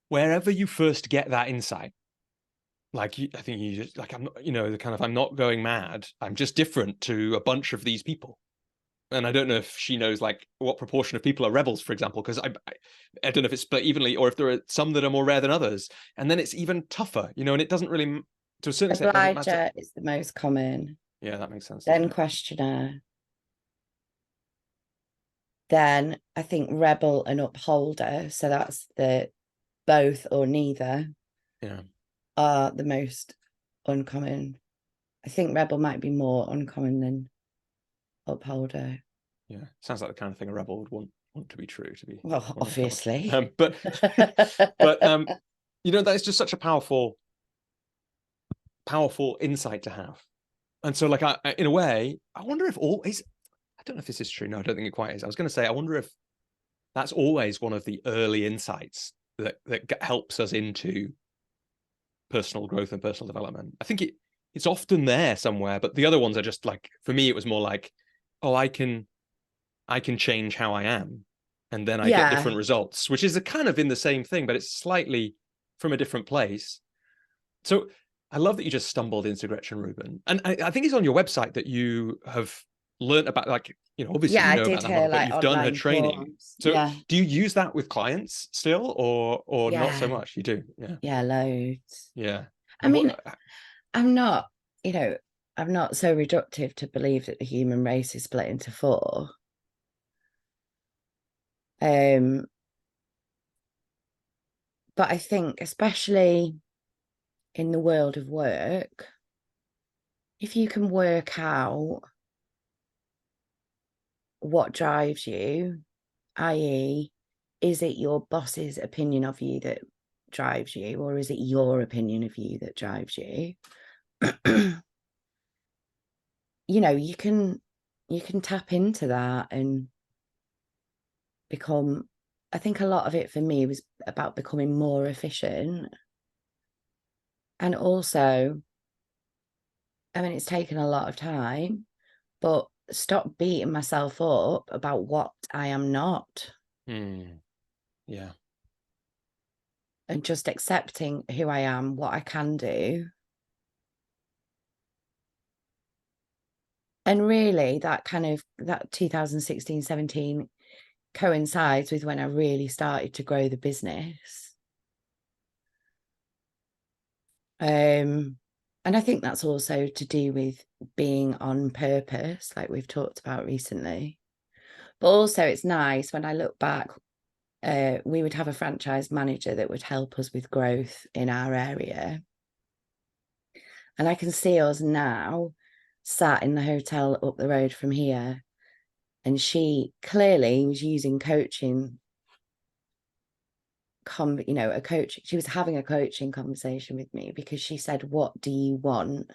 wherever you first get that insight, like I think you just like, I'm not, you know, the kind of, I'm not going mad, I'm just different to a bunch of these people. And I don't know if she knows like what proportion of people are rebels, for example, because I don't know if it's split evenly or if there are some that are more rare than others. And then it's even tougher, you know, and it doesn't really, to a certain extent, it doesn't matter. Obliger is the most common. Yeah, that makes sense. Then questioner. Then I think rebel and upholder. So that's the both or neither. Yeah. Are the most uncommon. I think rebel might be more uncommon than upholder. Yeah, sounds like the kind of thing a rebel would want to be true, to be. Well, obviously. But you know, that is just such a powerful insight to have. And so, like, I in a way, I wonder if I don't know if this is true. No, I don't think it quite is. I was going to say, I wonder if that's always one of the early insights that helps us into personal growth and personal development. I think it's often there somewhere, but the other ones are just like, for me, it was more like, oh, I can change how I am, and then I get different results, which is a kind of in the same thing, but it's slightly from a different place. So I love that you just stumbled into Gretchen Rubin, and I think it's on your website that you have learned about, like, you know, obviously you know about that model, but you've done her training. So do you use that with clients still, or not so much? You do? Yeah, loads. Yeah. I mean, I'm not, you know, I'm not so reductive to believe that the human race is split into 4. But I think, especially in the world of work, if you can work out what drives you, i.e., is it your boss's opinion of you that drives you, or is it your opinion of you that drives you? You know, you can tap into that and become, I think a lot of it for me was about becoming more efficient. And also, I mean, it's taken a lot of time, but stop beating myself up about what I am not. Yeah. And just accepting who I am, what I can do. And really that 2016, 17 coincides with when I really started to grow the business. And I think that's also to do with being on purpose, like we've talked about recently. But also it's nice when I look back, we would have a franchise manager that would help us with growth in our area. And I can see us now sat in the hotel up the road from here. And she clearly was using coaching, she was having a coaching conversation with me because she said, "What do you want?"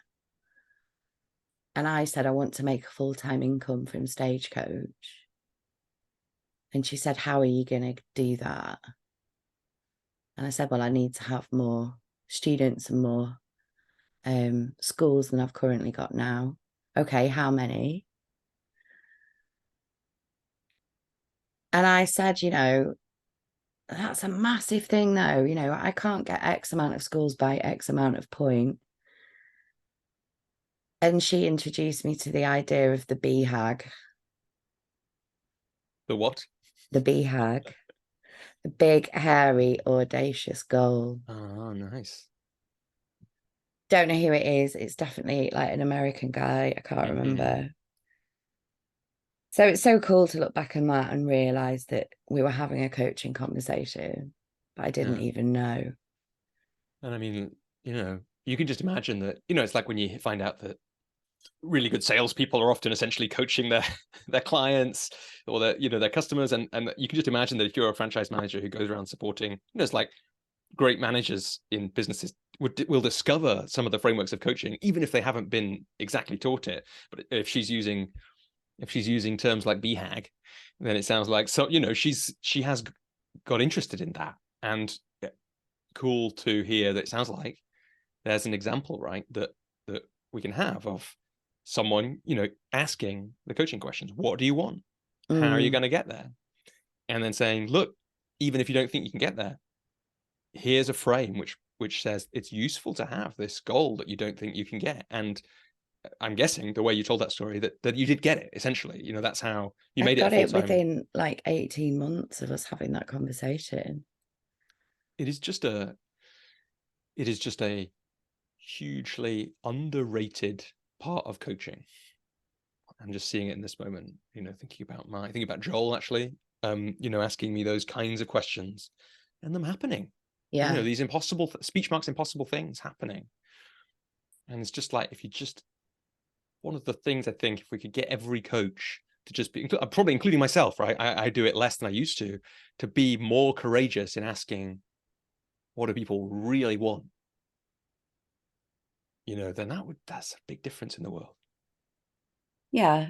And I said, "I want to make a full-time income from Stagecoach." And she said, "How are you going to do that?" And I said, "Well, I need to have more students and more schools than I've currently got now." "Okay, how many?" And I said, that's a massive thing though. I can't get X amount of schools by X amount of point. And she introduced me to the idea of the BHAG. The what? The BHAG. The big, hairy, audacious goal. Oh, nice. Don't know who it is. It's definitely like an American guy. I can't remember. So it's so cool to look back on that and realize that we were having a coaching conversation, but I didn't Yeah. even know. And I mean, you can just imagine that, it's like when you find out that really good salespeople are often essentially coaching their their clients or their customers, and you can just imagine that if you're a franchise manager who goes around supporting, it's like great managers in businesses will discover some of the frameworks of coaching, even if they haven't been exactly taught it. But if she's using terms like BHAG, then it sounds like, so she has got interested in that. And cool to hear that it sounds like there's an example, right, that we can have of someone asking the coaching questions. What do you want? How are you going to get there? And then saying, look, even if you don't think you can get there, here's a frame which says it's useful to have this goal that you don't think you can get. And I'm guessing the way you told that story that you did get it, essentially. That's how you I made it a got it full-time. within like 18 months of us having that conversation. It is just a hugely underrated part of coaching. I'm just seeing it in this moment, thinking about Joel actually, asking me those kinds of questions and them happening. Yeah. These impossible speech marks, impossible things happening. And it's just like, if you just, one of the things I think, if we could get every coach to just be, probably including myself, right? I do it less than I used to be more courageous in asking, what do people really want? Then that's a big difference in the world. Yeah.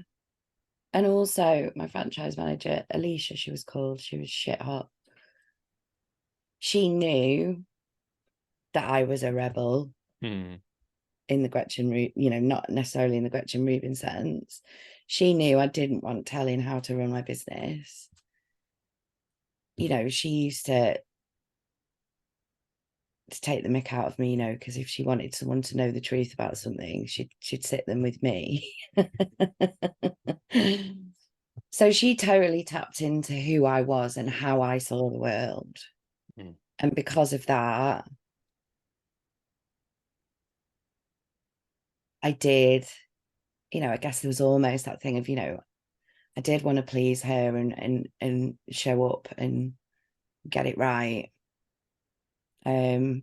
And also my franchise manager, Alicia, she was called, she was shit hot. She knew that I was a rebel in the Gretchen, not necessarily in the Gretchen Rubin sense. She knew I didn't want telling how to run my business. She used to take the mick out of me, because if she wanted someone to know the truth about something, she'd sit them with me. So she totally tapped into who I was and how I saw the world. And because of that, I did, I guess there was almost that thing of, I did want to please her and show up and get it right. So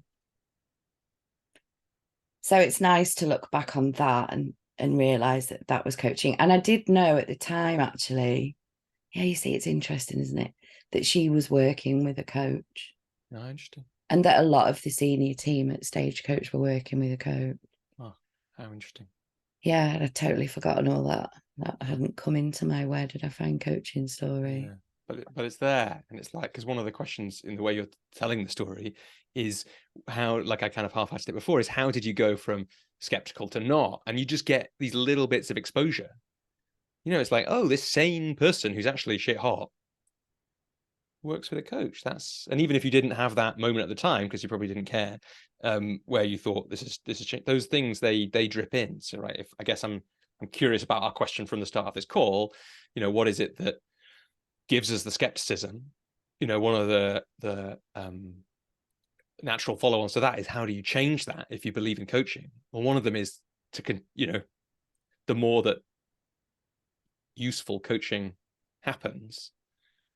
it's nice to look back on that and realize that was coaching. And I did know at the time, actually, yeah, you see, it's interesting, isn't it, that she was working with a coach. Oh, interesting. And that a lot of the senior team at Stagecoach were working with a coach. Oh, how interesting. Yeah, I'd totally forgotten all that. That hadn't come into my where did I find coaching story. Yeah. but it's there, and it's like, because one of the questions in the way you're telling the story is how, like I kind of half-assed it before, is how did you go from skeptical to not? And you just get these little bits of exposure. You know, it's like, oh, this sane person who's actually shit hot works with a coach. That's, and even if you didn't have that moment at the time because you probably didn't care, where you thought this is those things, they drip in. So right, if I guess I'm curious about our question from the start of this call, you know, what is it that gives us the skepticism? You know, one of the natural follow-ons to that is, how do you change that if you believe in coaching? Well, one of them is to, you know, the more that useful coaching happens,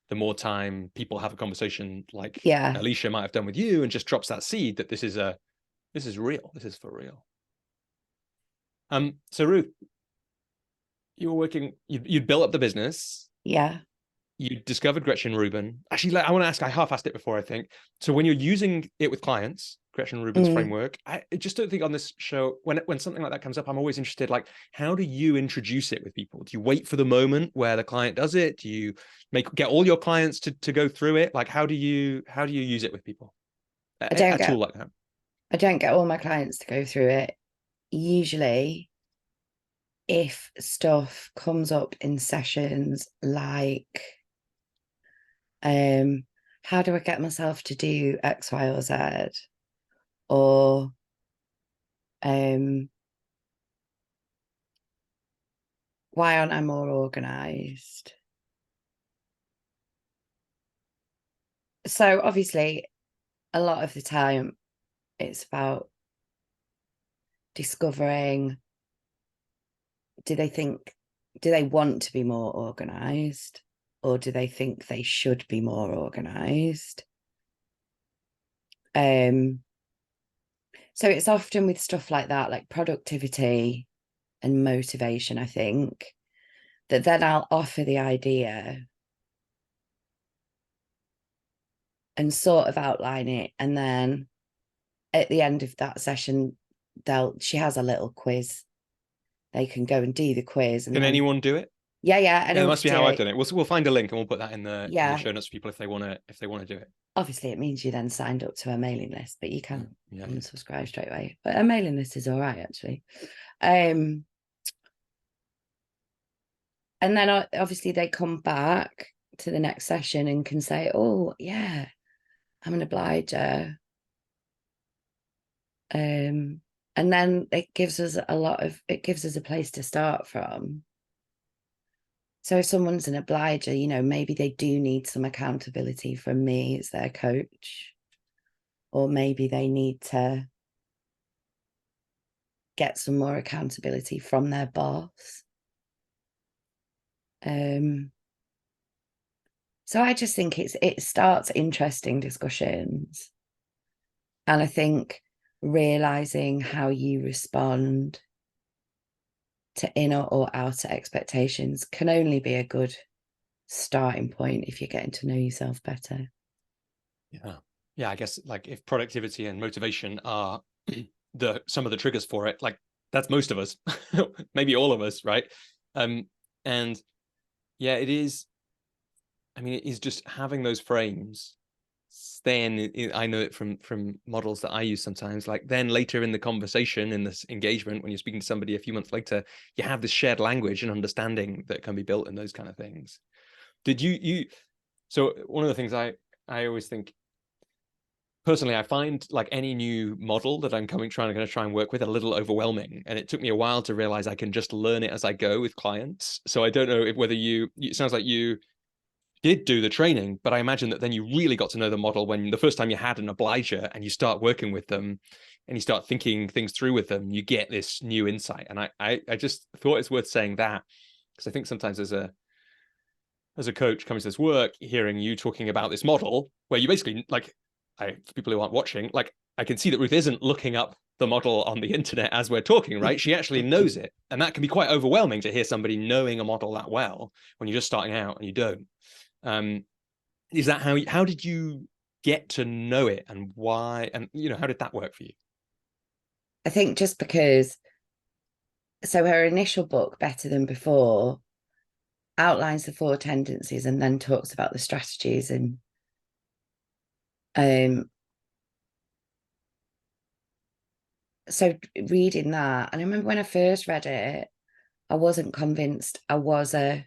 the more time people have a conversation like Yeah. Alicia might have done with you, and just drops that seed that this is real, this is for real. So Ruth, you were working, you'd built up the business. Yeah. You discovered Gretchen Rubin. Actually, I want to ask, I half-assed it before, I think. So when you're using it with clients, Gretchen Rubin's framework, I just don't think on this show, when something like that comes up, I'm always interested, like, how do you introduce it with people? Do you wait for the moment where the client does it? Do you get all your clients to go through it? Like, how do you use it with people? A tool like that. I don't get all my clients to go through it. Usually, if stuff comes up in sessions like, how do I get myself to do X, Y, or Z? Or why aren't I more organized? So obviously, a lot of the time, it's about discovering, do they want to be more organized, or do they think they should be more organized? So it's often with stuff like that, like productivity and motivation, I think, that then I'll offer the idea and sort of outline it, and then at the end of that session, she has a little quiz. They can go and do the quiz. And can anyone do it? Yeah, Yeah, that anyone must be how I've done it. We'll find a link and we'll put that in the show notes for people if they want to do it. Obviously, it means you then signed up to a mailing list, but you can't yeah. unsubscribe straight away. But a mailing list is all right, actually. And then obviously they come back to the next session and can say, oh, yeah, I'm an obliger. And then it gives us a place to start from. So if someone's an obliger, you know, maybe they do need some accountability from me as their coach, or maybe they need to get some more accountability from their boss. So I just think it starts interesting discussions. And I think realizing how you respond to inner or outer expectations can only be a good starting point if you're getting to know yourself better. Yeah, I guess, like, if productivity and motivation are some of the triggers for it, like, that's most of us, maybe all of us, right? And yeah, it is. I mean, it is just having those frames. Then I know it from models that I use sometimes, like, then later in the conversation, in this engagement, when you're speaking to somebody a few months later, you have this shared language and understanding that can be built in those kind of things. Did you so one of the things I always think, personally, I find, like, any new model that I'm trying to work with a little overwhelming, and it took me a while to realize I can just learn it as I go with clients. So I don't know whether it sounds like you did do the training, but I imagine that then you really got to know the model when the first time you had an obliger and you start working with them and you start thinking things through with them, you get this new insight. And I just thought it's worth saying that, because I think sometimes as a coach coming to this work, hearing you talking about this model where you basically, like, for people who aren't watching, like, I can see that Ruth isn't looking up the model on the internet as we're talking, right? She actually knows it. And that can be quite overwhelming to hear somebody knowing a model that well when you're just starting out and you don't. Is that how did you get to know it, and why, and, you know, how did that work for you? I think just because, so her initial book, Better Than Before, outlines the 4 tendencies and then talks about the strategies. And so reading that, and I remember when I first read it, I wasn't convinced I was a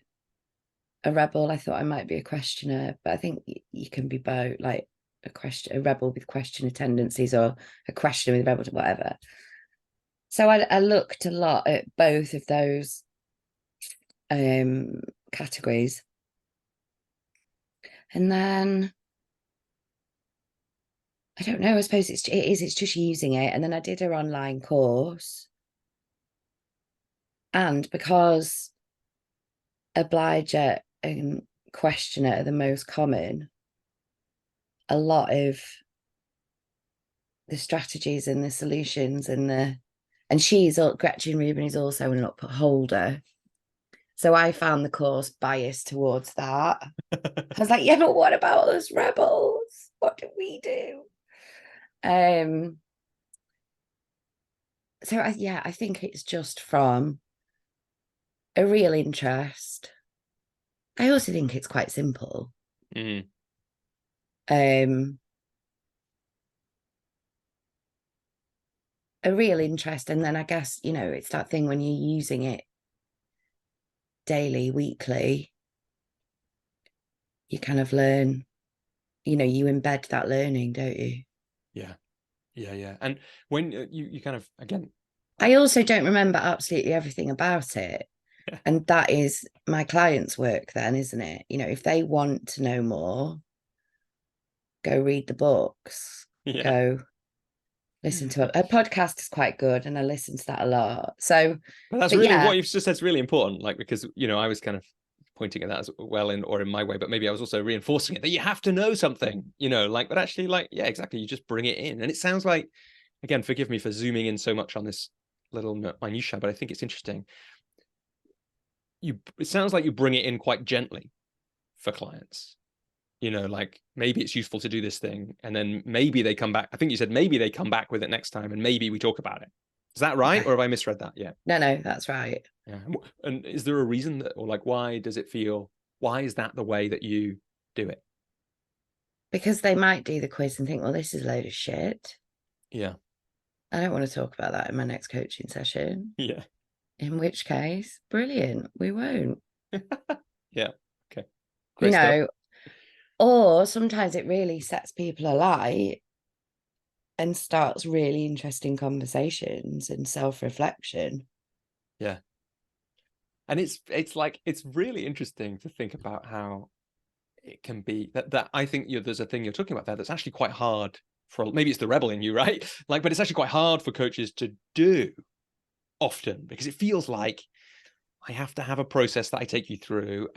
rebel. I thought I might be a questioner, but I think you can be both, like a rebel with questioner tendencies, or a questioner with rebel, whatever. So I looked a lot at both of those categories, and then I don't know, I suppose it's just using it. And then I did her online course, and because obliger and questioner are the most common, a lot of the strategies and the solutions and Gretchen Rubin is also an upholder. So I found the course biased towards that. I was like, yeah, but what about us rebels? What do we do? So I think it's just from a real interest. I also think it's quite simple. Mm. A real interest, and then I guess, it's that thing when you're using it daily, weekly, you kind of learn, you embed that learning, don't you? Yeah. And when you kind of, again, I also don't remember absolutely everything about it. And that is my client's work then, isn't it? If they want to know more, go read the books, go listen to a podcast is quite good, and I listen to that a lot. So, but that's really what you've just said is really important, like, because I was kind of pointing at that as well in my way, but maybe I was also reinforcing it that you have to know something, but actually, like, yeah, exactly, you just bring it in. And it sounds like, again, forgive me for zooming in so much on this little minutia, but I think it's interesting. It sounds like you bring it in quite gently for clients. Like, maybe it's useful to do this thing, and then maybe they come back. I think you said maybe they come back with it next time, and maybe we talk about it. Is that right? Okay. Or have I misread that? Yeah. No, that's right. Yeah. And is there a reason that, or like, why is that the way that you do it? Because they might do the quiz and think, well, this is a load of shit. Yeah. I don't want to talk about that in my next coaching session. Yeah. In which case, brilliant, we won't. Yeah. Okay. Great stuff. Or sometimes it really sets people alight and starts really interesting conversations and self-reflection. Yeah. And it's like, it's really interesting to think about how it can be that I think there's a thing you're talking about there that's actually quite hard for, maybe it's the rebel in you, right? Like, but it's actually quite hard for coaches to do often, because it feels like I have to have a process that I take you through,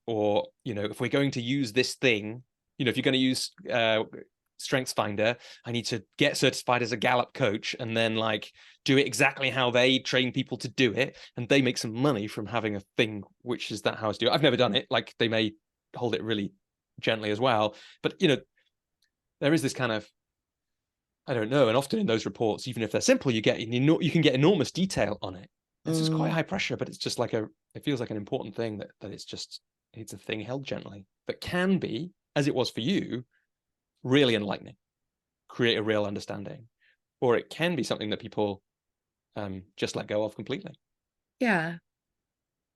or if we're going to use this thing, if you're going to use Strengths Finder, I need to get certified as a Gallup coach, and then like do it exactly how they train people to do it, and they make some money from having a thing which is that how to do it. I've never done it. Like, they may hold it really gently as well, but there is this kind of, I don't know, and often in those reports, even if they're simple, you can get enormous detail on it. This is quite high pressure, but it's just like it feels like an important thing that it's a thing held gently that can be, as it was for you, really enlightening, create a real understanding, or it can be something that people just let go of completely. Yeah.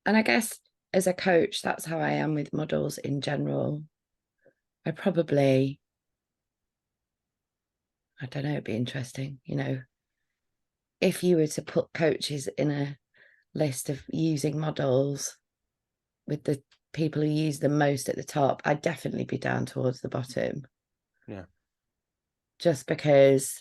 And I guess as a coach, that's how I am with models in general. I don't know, it'd be interesting, if you were to put coaches in a list of using models with the people who use them most at the top, I'd definitely be down towards the bottom. Yeah. Just because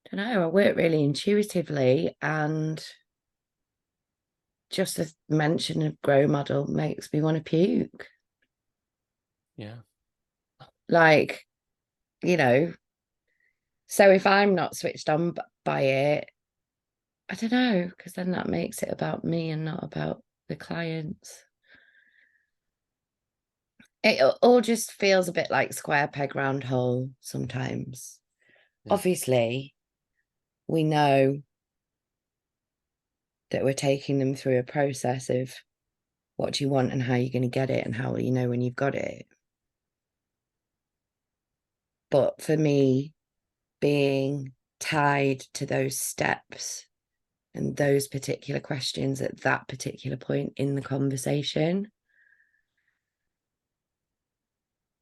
I don't know, I work really intuitively, and just the mention of grow model makes me want to puke. Yeah. Like, so if I'm not switched on by it, I don't know, because then that makes it about me and not about the clients. It all just feels a bit like square peg round hole sometimes. Yeah. Obviously, we know that we're taking them through a process of what do you want and how you're going to get it and how will you know when you've got it. But for me, being tied to those steps and those particular questions at that particular point in the conversation,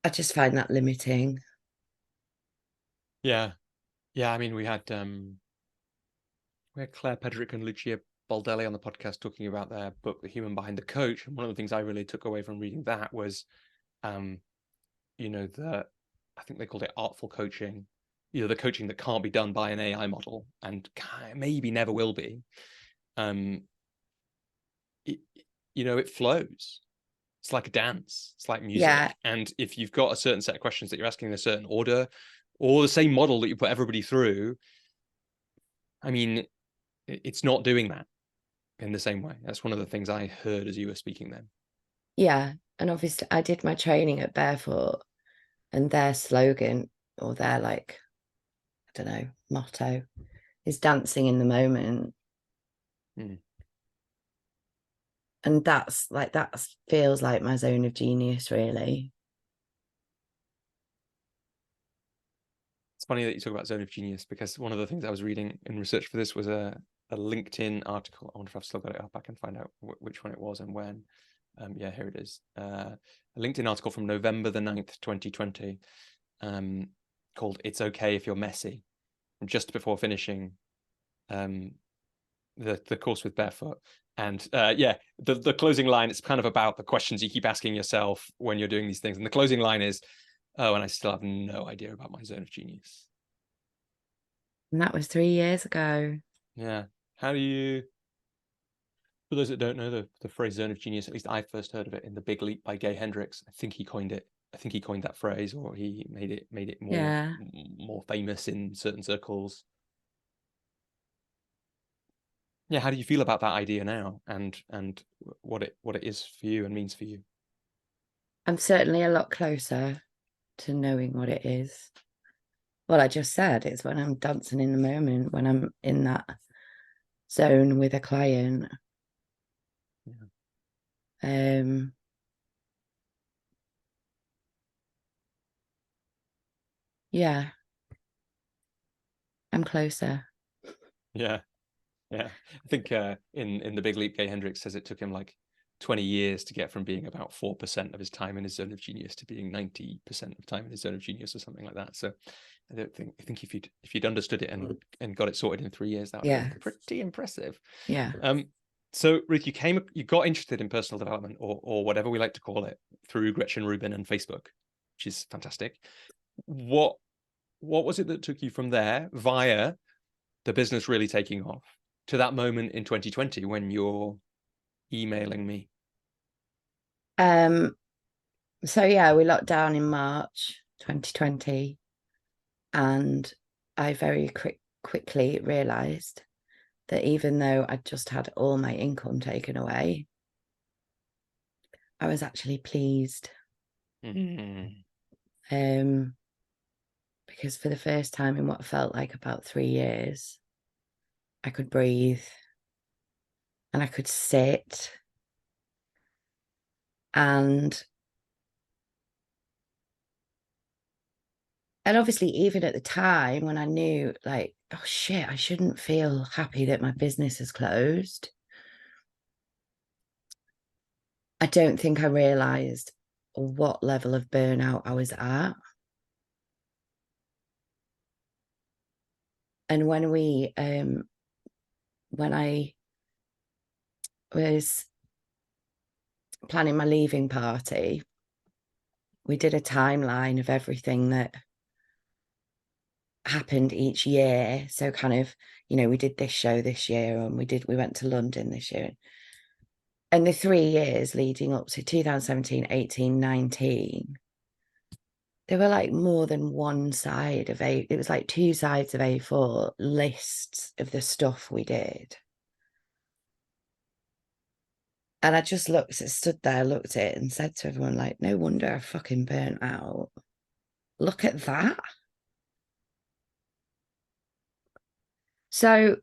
I just find that limiting. Yeah. Yeah. I mean, we had Claire Pedrick and Lucia Baldelli on the podcast talking about their book, The Human Behind the Coach. And one of the things I really took away from reading that was, I think they called it artful coaching, the coaching that can't be done by an AI model and maybe never will be. It flows. It's like a dance. It's like music. Yeah. And if you've got a certain set of questions that you're asking in a certain order, or the same model that you put everybody through, I mean, it's not doing that in the same way. That's one of the things I heard as you were speaking then. Yeah. And obviously I did my training at Barefoot, and their slogan, or their like, I don't know, motto is dancing in the moment. And that feels like my zone of genius, really. It's funny that you talk about zone of genius, because one of the things I was reading in research for this was a LinkedIn article. I wonder if I've still got it up. I can find out which one it was and when. Yeah, here it is. A LinkedIn article from November the 9th, 2020, called "It's Okay If You're Messy," just before finishing the course with Barefoot. And the closing line, it's kind of about the questions you keep asking yourself when you're doing these things. And the closing line is, "Oh, and I still have no idea about my zone of genius." And that was 3 years ago. Yeah. How do you, for those that don't know the phrase zone of genius, at least I first heard of it in The Big Leap by Gay Hendricks. I think he coined it. I think he coined that phrase, or he made it Yeah. more famous in certain circles. Yeah, how do you feel about that idea now, and what it is for you and means for you? I'm certainly a lot closer to knowing what it is. Well, I just said it's when I'm dancing in the moment, when I'm in that zone with a client. Yeah. Yeah, I'm closer. Yeah. Yeah, I think in The Big Leap, Gay Hendricks says it took him like 20 years to get from being about 4% of his time in his zone of genius to being 90% of time in his zone of genius, or something like that. So I think if you'd understood it and got it sorted in 3 years, that would have been pretty impressive. Yeah. So Ruth, you got interested in personal development, or whatever we like to call it, through Gretchen Rubin and Facebook, which is fantastic. What was it that took you from there via the business really taking off to that moment in 2020 when you're emailing me? So yeah, we locked down in March 2020, and I very quickly realized that even though I'd just had all my income taken away, I was actually pleased. Because for the first time in what felt like about 3 years, I could breathe and I could sit. And obviously, even at the time when I knew, like, oh shit, I shouldn't feel happy that my business has closed, I don't think I realized what level of burnout I was at. And when I was planning my leaving party, we did a timeline of everything that happened each year. So kind of, we did this show this year, and we went to London this year. And the 3 years leading up to 2017, 18, 19, there were like more than one side of it was like 2 sides of A4 lists of the stuff we did. And I just stood there, looked at it, and said to everyone, like, no wonder I fucking burnt out. Look at that. So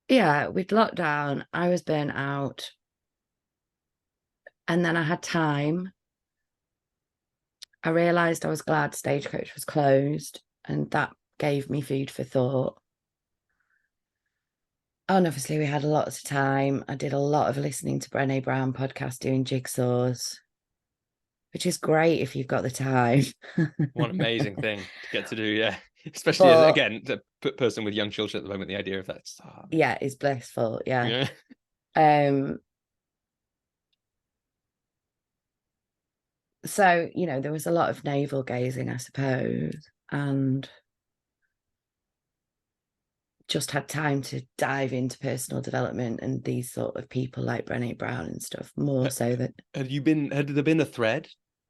yeah, with lockdown, I was burnt out, and then I had time. I realised I was glad Stagecoach was closed, and that gave me food for thought. Oh, and obviously we had lots of time. I did a lot of listening to Brené Brown podcast, doing jigsaws, which is great if you've got the time. One amazing thing to get to do, yeah. Especially as, But again, the person with young children at the moment, the idea of that's yeah, it's blissful. Yeah. yeah. Um, so, you know, there was a lot of navel gazing, I suppose, and just had time to dive into personal development and these sort of people like Brené Brown and stuff, more so that. Had there been a thread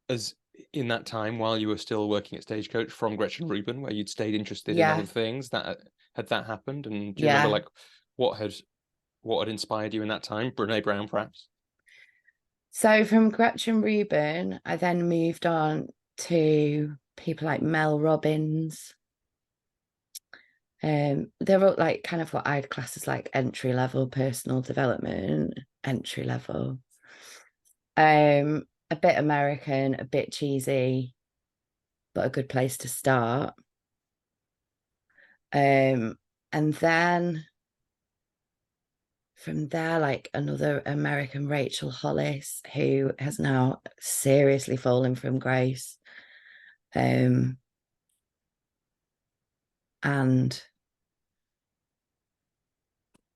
as in that time while you were still working at Stagecoach from Gretchen Rubin, where you'd stayed interested in Yeah, other things that had that happened? And do you remember yeah. like what had inspired you in that time? Brené Brown, perhaps? So from Gretchen Rubin, I then moved on to people like Mel Robbins. They wrote like kind of what I'd class as like entry level personal development, entry level. A bit American, a bit cheesy, but a good place to start. And then from there, like another American, Rachel Hollis, who has now seriously fallen from grace. And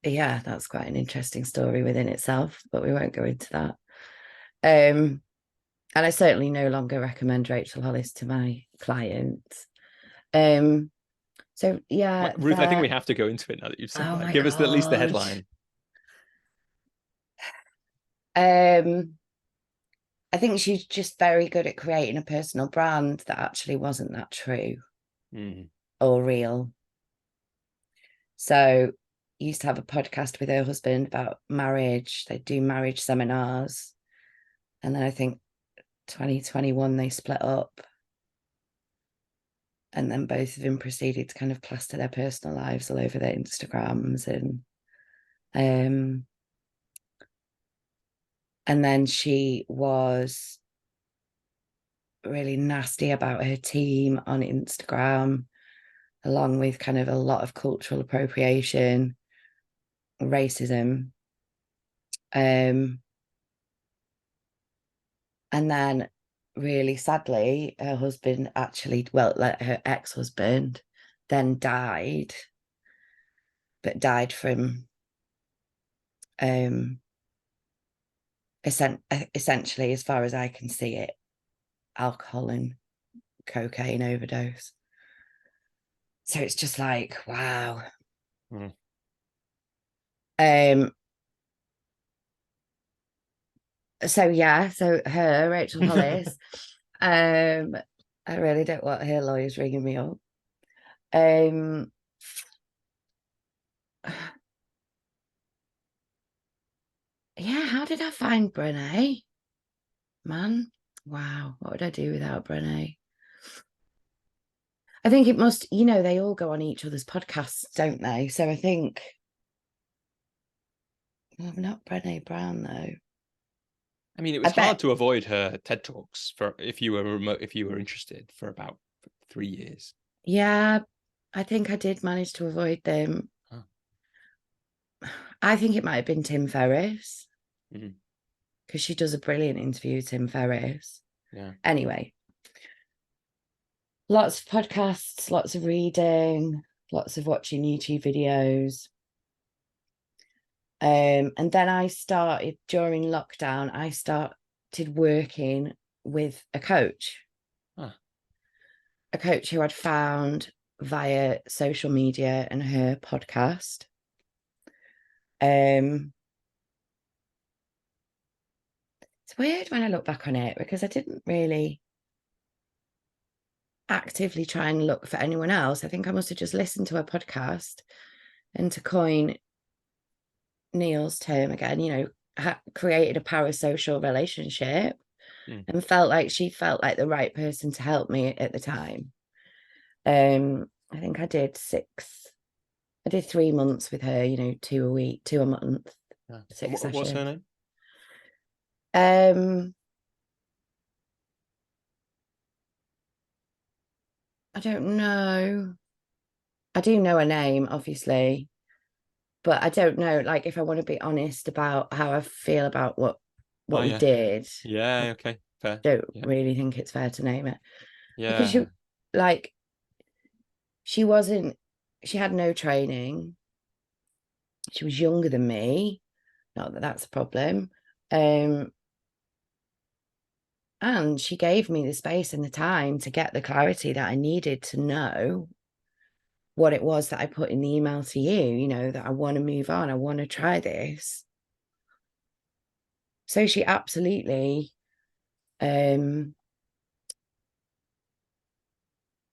yeah, that's quite an interesting story within itself, but we won't go into that. And I certainly no longer recommend Rachel Hollis to my clients. So yeah, Ruth, I think we have to go into it now that you've said oh that. my Give us at least the god. headline. I think she's just very good at creating a personal brand that actually wasn't that true or real. So used to have a podcast with her husband about marriage. They do marriage seminars. And then I think 2021 they split up. And then both of them proceeded to kind of plaster their personal lives all over their Instagrams. And then she was really nasty about her team on Instagram, along with kind of a lot of cultural appropriation, racism. And then really sadly, her husband actually, well, like her ex-husband then died, but died from essentially, as far as I can see it, alcohol and cocaine overdose. So it's just like, wow. So yeah, so her, Rachel Hollis, I really don't want her lawyers ringing me up. Yeah, how did I find Brené? Man, wow, what would I do without Brené? I think it must, you know, they all go on each other's podcasts, don't they? So I think, well, I'm not Brené Brown though. I mean, it I was hard bet, to avoid her TED Talks for if you were interested for about 3 years. yeah, I think I did manage to avoid them. Oh. I think it might have been Tim Ferriss Mhm. because she does a brilliant interview with Tim Ferriss. Yeah. Anyway, lots of podcasts, lots of reading, lots of watching YouTube videos. And then I started during lockdown, I started working with a coach who I'd found via social media and her podcast. It's weird when I look back on it because I didn't really actively try and look for anyone else. I think I must have just listened to her podcast, and to coin Neil's term again, you know, created a parasocial relationship and felt like she felt like the right person to help me at the time. I think I did 6 I did 3 months with her, you know, 2 a week, 2 a month, Yeah. 6 What's her sessions. name? I don't know. I do know her name, obviously, but I don't know, like, if I want to be honest about how I feel about what Oh we yeah. did, I Yeah, okay. Fair. don't Yeah. really think it's fair to name it. Because Yeah. like, she wasn't, she had no training. She was younger than me. Not that that's a problem. Um, and she gave me the space and the time to get the clarity that I needed to know what it was that I put in the email to you, you know, that I want to move on, I want to try this. So she absolutely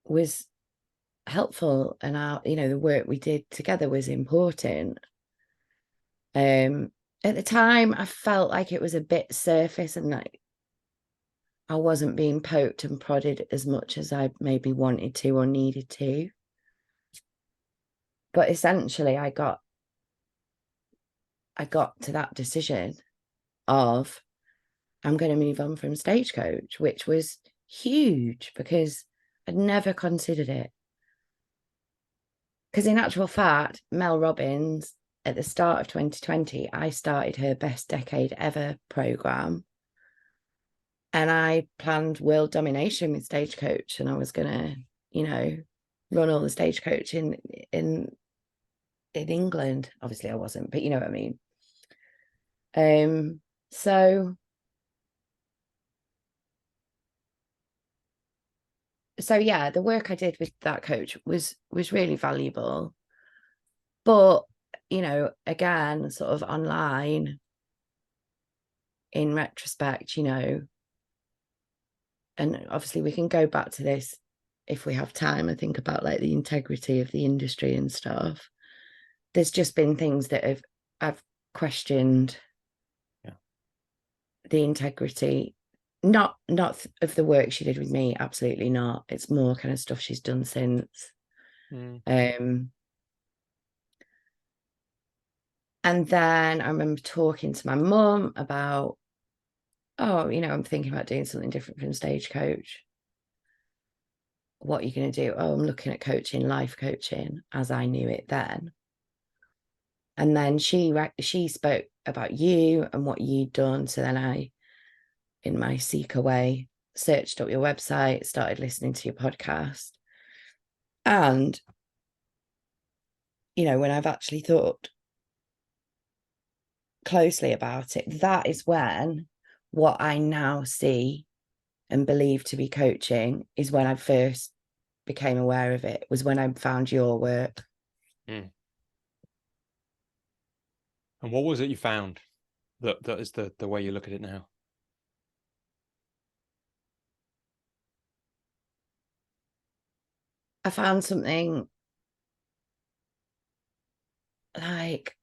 was helpful, and our, you know, the work we did together was important. At the time I felt like it was a bit surface, and like I wasn't being poked and prodded as much as I maybe wanted to or needed to. But essentially I got to that decision of I'm going to move on from Stagecoach, which was huge because I'd never considered it. Because in actual fact, Mel Robbins, at the start of 2020, I started her Best Decade Ever program. And I planned world domination with Stagecoach. And I was going to, you know, run all the Stagecoach in England. Obviously I wasn't, but you know what I mean. So yeah, the work I did with that coach was really valuable. But, you know, again, sort of online, in retrospect, you know, and obviously we can go back to this if we have time, I think, about like the integrity of the industry and stuff. There's just been things that I've questioned. Yeah. The integrity, not of the work she did with me, absolutely not. It's more kind of stuff she's done since. And then I remember talking to my mum about, oh, you know, I'm thinking about doing something different from Stagecoach. What are you going to do? Oh, I'm looking at coaching, life coaching, as I knew it then. And then she spoke about you and what you'd done. So then I, in my seeker way, searched up your website, started listening to your podcast. And, you know, when I've actually thought closely about it, that is when what I now see and believe to be coaching is when I first became aware of it, was when I found your work. And what was it you found that is the way you look at it now? I found something like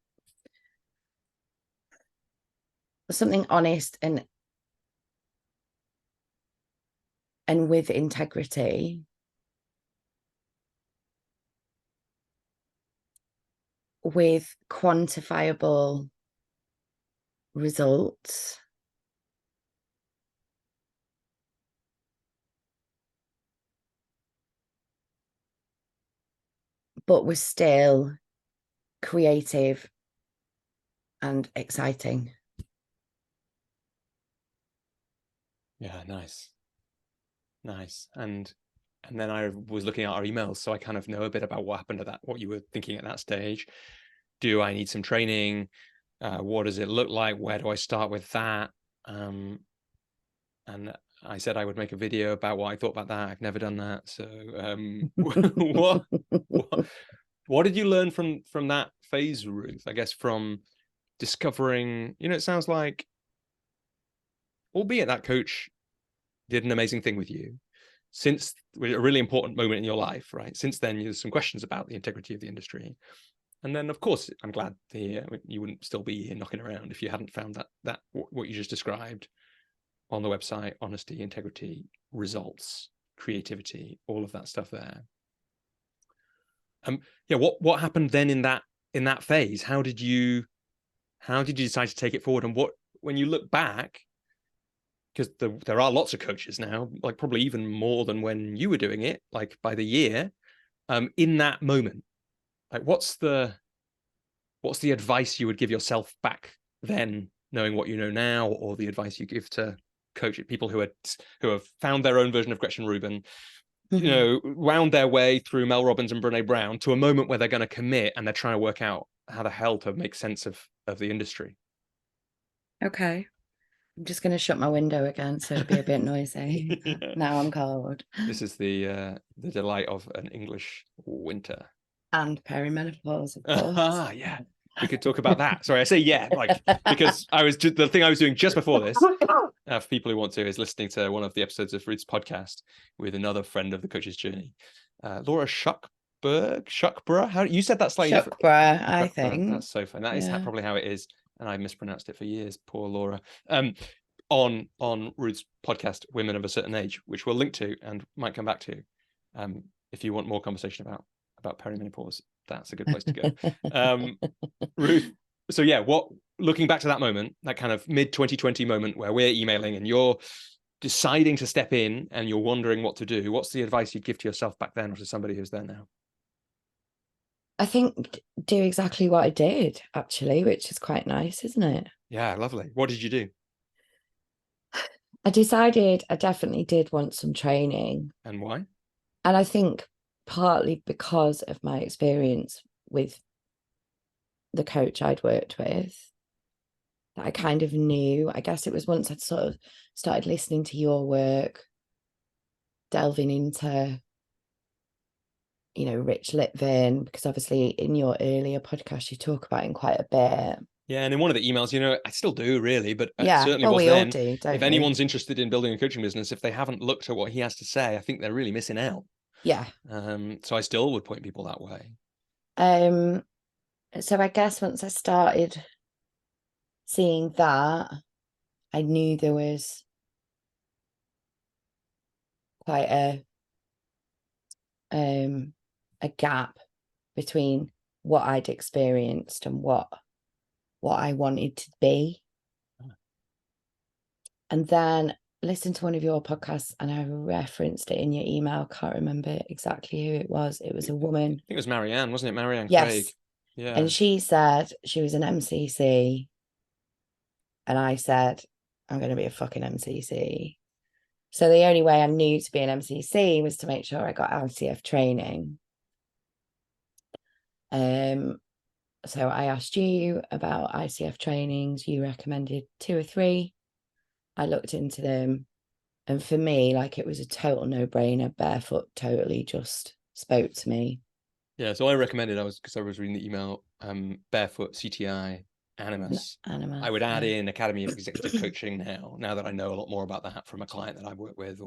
something honest and with integrity, with quantifiable results, but was still creative and exciting. Yeah, nice. And then I was looking at our emails, so I kind of know a bit about what happened at that, what you were thinking at that stage. Do I need some training? What does it look like? Where do I start with that? And I said I would make a video about what I thought about that. I've never done that. So what, what did you learn from that phase, Ruth? I guess from discovering, you know, it sounds like, albeit that coach did an amazing thing with you, since a really important moment in your life, right? Since then, there's some questions about the integrity of the industry. And then, of course, I'm glad you wouldn't still be here knocking around if you hadn't found that what you just described on the website: honesty, integrity, results, creativity, all of that stuff there. Yeah, what happened then in that phase? How did you decide to take it forward? And when you look back, because there are lots of coaches now, like probably even more than when you were doing it, like by the year, in that moment, like what's the advice you would give yourself back then, knowing what you know now, or the advice you give to people who have found their own version of Gretchen Rubin, wound their way through Mel Robbins and Brene Brown to a moment where they're going to commit and they're trying to work out how the hell to make sense of the industry? Okay. I'm just going to shut my window again so it'll be a bit noisy. Now I'm cold. This is the delight of an English winter. And perimenopause, of course. Yeah. We could talk about that. Sorry, I say yeah, like because the thing I was doing just before this, for people who want to, is listening to one of the episodes of Ruth's podcast with another friend of the coach's journey, Laura Shuckburgh. How you said that slightly different. I think That's so fun. That is probably how it is, and I mispronounced it for years. Poor Laura. On Ruth's podcast, Women of a Certain Age, which we'll link to and might come back to, if you want more conversation about perimenopause. That's a good place to go. Ruth, so yeah, looking back to that moment, that kind of mid 2020 moment where we're emailing and you're deciding to step in and you're wondering what to do, what's the advice you'd give to yourself back then or to somebody who's there now? I think do exactly what I did, actually, which is quite nice, isn't it? Yeah, lovely. What did you do? I decided I definitely did want some training. And why? And I think partly because of my experience with the coach I'd worked with, that I kind of knew. I guess it was once I'd sort of started listening to your work, delving into, Rich Litvin, because obviously in your earlier podcast, you talk about him quite a bit. Yeah, and in one of the emails, I still do really, but yeah, certainly well, was we then. All do, don't if we? Anyone's interested in building a coaching business, if they haven't looked at what he has to say, I think they're really missing out. Yeah. So I still would point people that way. So I guess once I started seeing that, I knew there was quite a gap between what I'd experienced and what I wanted to be. And then listened to one of your podcasts and I referenced it in your email. Can't remember exactly who it was. It was a woman. I think it was Marianne, wasn't it? Marianne yes. Craig. Yeah. And she said she was an MCC. And I said, I'm going to be a fucking MCC. So the only way I knew to be an MCC was to make sure I got ICF training. So I asked you about ICF trainings. You recommended 2 or 3. I looked into them. And for me, like, it was a total no-brainer. Barefoot totally just spoke to me. Yeah, so I recommended, because I was reading the email, Barefoot, CTI, Animus. I would add in Academy of Executive Coaching now that I know a lot more about that from a client that I've worked with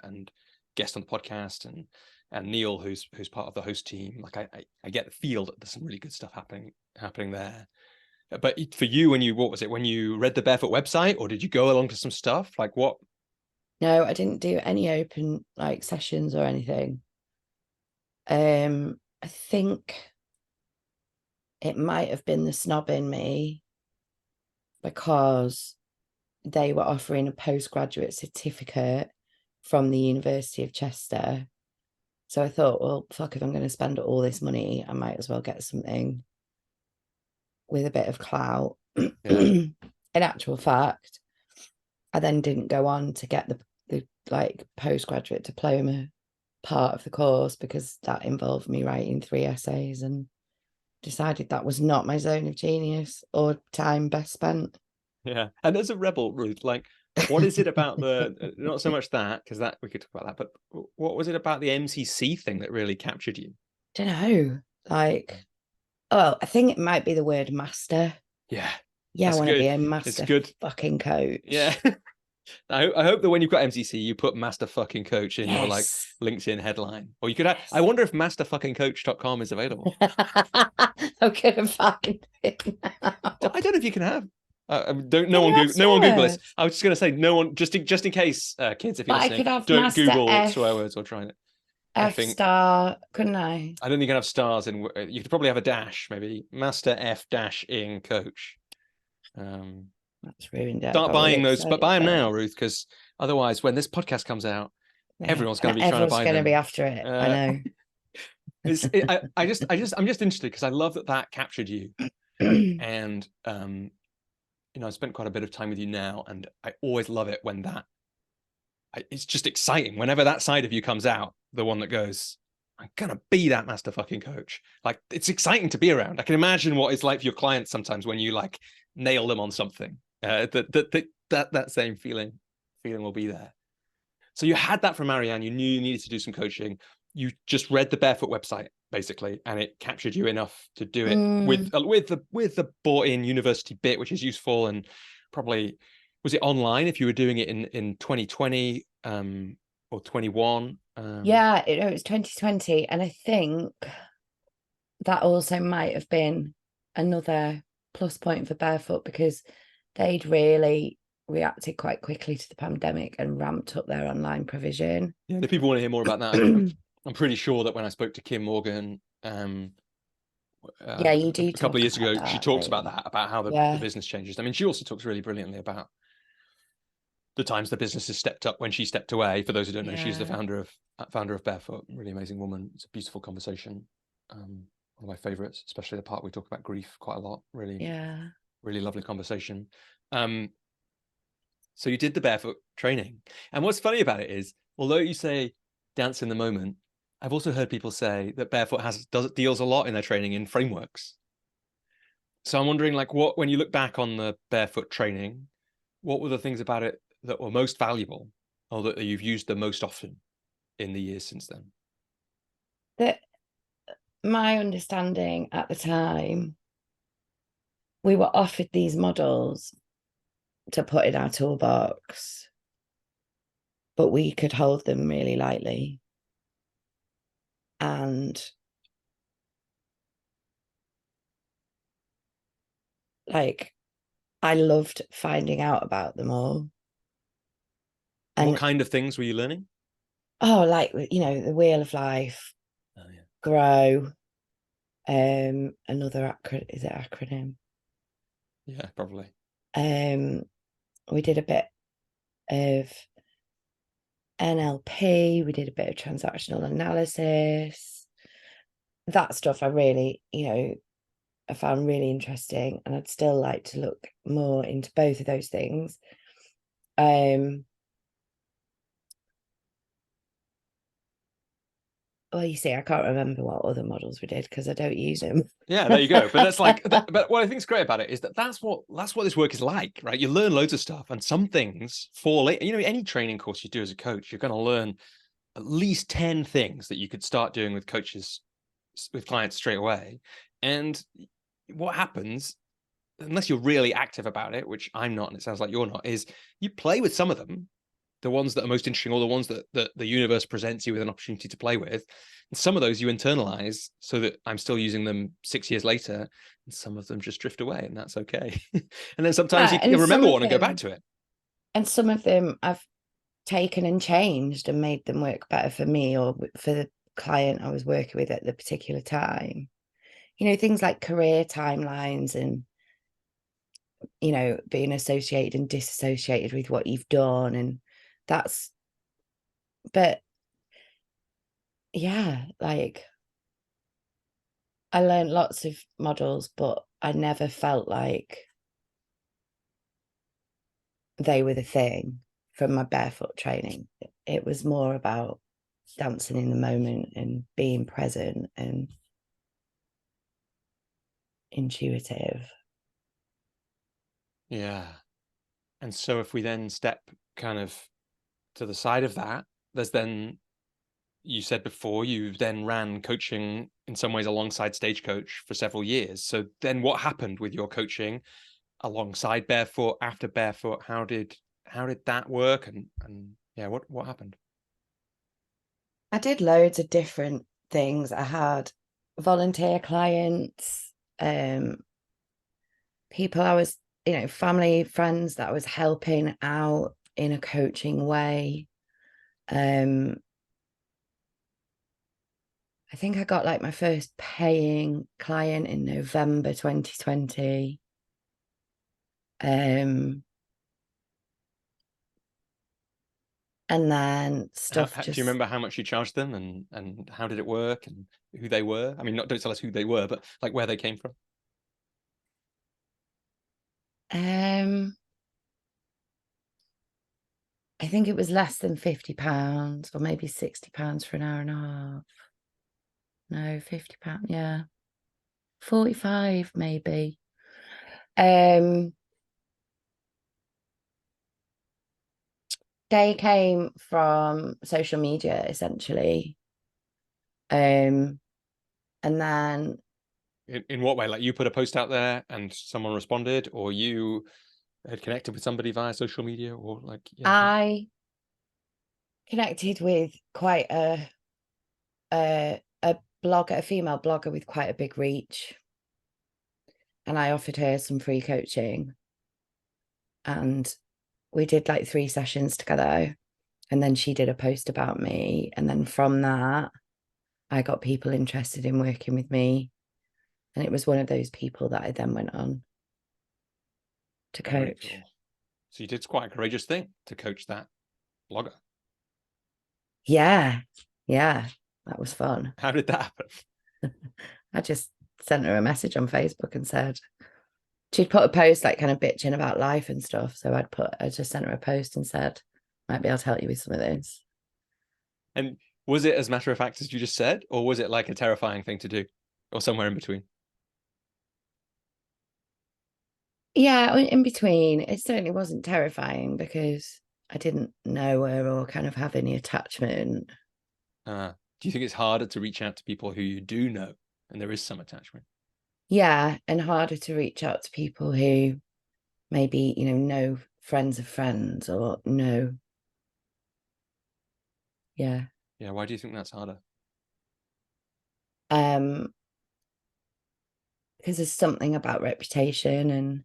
and guest on the podcast and Neil, who's part of the host team. Like I get the feel that there's some really good stuff happening there. But for you, when you read the Barefoot website, or did you go along to some stuff? Like what? No, I didn't do any open sessions or anything. I think it might have been the snob in me because they were offering a postgraduate certificate from the University of Chester. So I thought, well, fuck, if I'm going to spend all this money, I might as well get something with a bit of clout. Yeah. In actual fact, I then didn't go on to get the postgraduate diploma part of the course because that involved me writing 3 essays and decided that was not my zone of genius or time best spent. Yeah. And as a rebel, Ruth, like, what is it about not so much that, because that we could talk about that, but what was it about the MCC thing that really captured you? Don't know. I think it might be the word master. Yeah. Yeah, I want to be a master fucking coach. Yeah. I hope that when you've got MCC, you put master fucking coach in your LinkedIn headline. Or you could have, I wonder if masterfuckingcoach.com is available. I'm gonna find it now. I don't know if you can have. No one Google this. I was just going to say, no one, just in case, kids, if you're listening, don't Google swear words or try it. F effing. star, couldn't I? I don't think you can have stars in. You could probably have a dash, maybe master F dash in coach. That's ruined it. I Start got really buying those, but excited buy them about now, it. Ruth, because otherwise, when this podcast comes out, Yeah. everyone's going And to be trying to everyone's buy going to them. be after it. I know. I'm just interested because I love that captured you, and I spent quite a bit of time with you now, and I always love it when it's just exciting whenever that side of you comes out, the one that goes, I'm gonna be that master fucking coach. Like, it's exciting to be around. I can imagine what it's like for your clients sometimes when you like nail them on something. That same feeling will be there. So you had that from Marianne. You knew you needed to do some coaching. You just read the Barefoot website basically, and it captured you enough to do it with the bought-in university bit, which is useful. And probably, was it online if you were doing it in 2020 or 21? Yeah, it was 2020, and I think that also might have been another plus point for Barefoot, because they'd really reacted quite quickly to the pandemic and ramped up their online provision. Yeah, if people want to hear more about that, I'm pretty sure that when I spoke to Kim Morgan Yeah, you do a couple of years ago, she talks about that, about how the business changes. I mean, she also talks really brilliantly about the times the business has stepped up when she stepped away. For those who don't know, she's the founder of Barefoot. Really amazing woman. It's a beautiful conversation. One of my favorites, especially the part we talk about grief quite a lot. Really, really lovely conversation. So you did the Barefoot training, and what's funny about it is, although you say dance in the moment, I've also heard people say that Barefoot deals a lot in their training in frameworks. So I'm wondering, like, when you look back on the Barefoot training, what were the things about it that were most valuable, or that you've used the most often in the years since then? That my understanding at the time, we were offered these models to put in our toolbox, but we could hold them really lightly. And like, I loved finding out about them all. And what kind of things were you learning? Oh, like, the Wheel of Life, Grow, another acronym? Yeah, probably. We did a bit of NLP, we did a bit of transactional analysis. That stuff I really, I found really interesting, and I'd still like to look more into both of those things. Well, you see, I can't remember what other models we did because I don't use them. Yeah, there you go. But that's like, but what I think is great about it is that's what this work is like, right? You learn loads of stuff, and some things fall in. Any training course you do as a coach, you're going to learn at least 10 things that you could start doing with clients straight away. And what happens, unless you're really active about it, which I'm not, and it sounds like you're not, is you play with some of them, the ones that are most interesting, or the ones that the universe presents you with an opportunity to play with. And some of those you internalize so that I'm still using them 6 years later, and some of them just drift away, and that's okay. And then sometimes you remember one and go back to it. And some of them I've taken and changed and made them work better for me or for the client I was working with at the particular time. Things like career timelines and, being associated and disassociated with what you've done. And but yeah, like, I learned lots of models, but I never felt like they were the thing from my Barefoot training. It was more about dancing in the moment and being present and intuitive. Yeah. And so if we then step kind of to the side of that, there's then, you said before, you then ran coaching in some ways alongside Stagecoach for several years. So then what happened with your coaching alongside Barefoot, after Barefoot? How did that work? And yeah, what happened? I did loads of different things. I had volunteer clients, people I was, family, friends that I was helping out in a coaching way. I think I got like my first paying client in November 2020. And then stuff Do you just remember how much you charged them, and how did it work, and who they were? I mean, don't tell us who they were, but like where they came from. um I think it was less than £50 or maybe £60 for an hour and a half. No, £50, yeah. 45 maybe. They came from social media essentially. And then In what way? Like you put a post out there and someone responded, or you had connected with somebody via social media, or like, yeah. I connected with quite a blogger, a female blogger with quite a big reach, and I offered her some free coaching, and we did like 3 sessions together, and then she did a post about me, and then from that I got people interested in working with me, and it was one of those people that I then went on to Very coach. cool. So you did quite a courageous thing to coach that blogger. Yeah, that was fun. How did that happen? I just sent her a message on Facebook and said, she'd put a post like kind of bitching about life and stuff. So I just sent her a post and said, might be able to help you with some of this. And was it as matter of fact as you just said, or was it like a terrifying thing to do, or somewhere in between? Yeah, in between, it certainly wasn't terrifying because I didn't know her or kind of have any attachment. Do you think it's harder to reach out to people who you do know and there is some attachment? Yeah, and harder to reach out to people who maybe, know friends of friends or know. Yeah. Yeah, why do you think that's harder? Um, because there's something about reputation and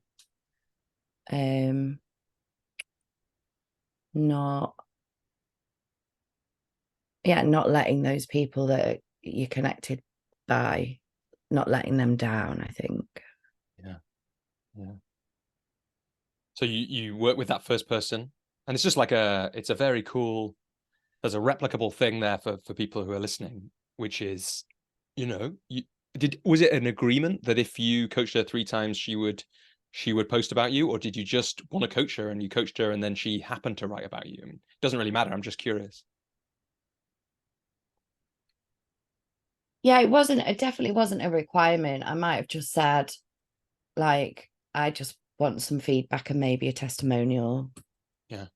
not not letting those people that you're connected by, not letting them down, I think. Yeah. Yeah. So you work with that first person, and it's just like it's a very cool, there's a replicable thing there for people who are listening, which is, was it an agreement that if you coached her 3 times, she would post about you, or did you just want to coach her and you coached her and then she happened to write about you? I mean, it doesn't really matter. I'm just curious. Yeah, it definitely wasn't a requirement. I might have just said, like, I just want some feedback and maybe a testimonial Yeah,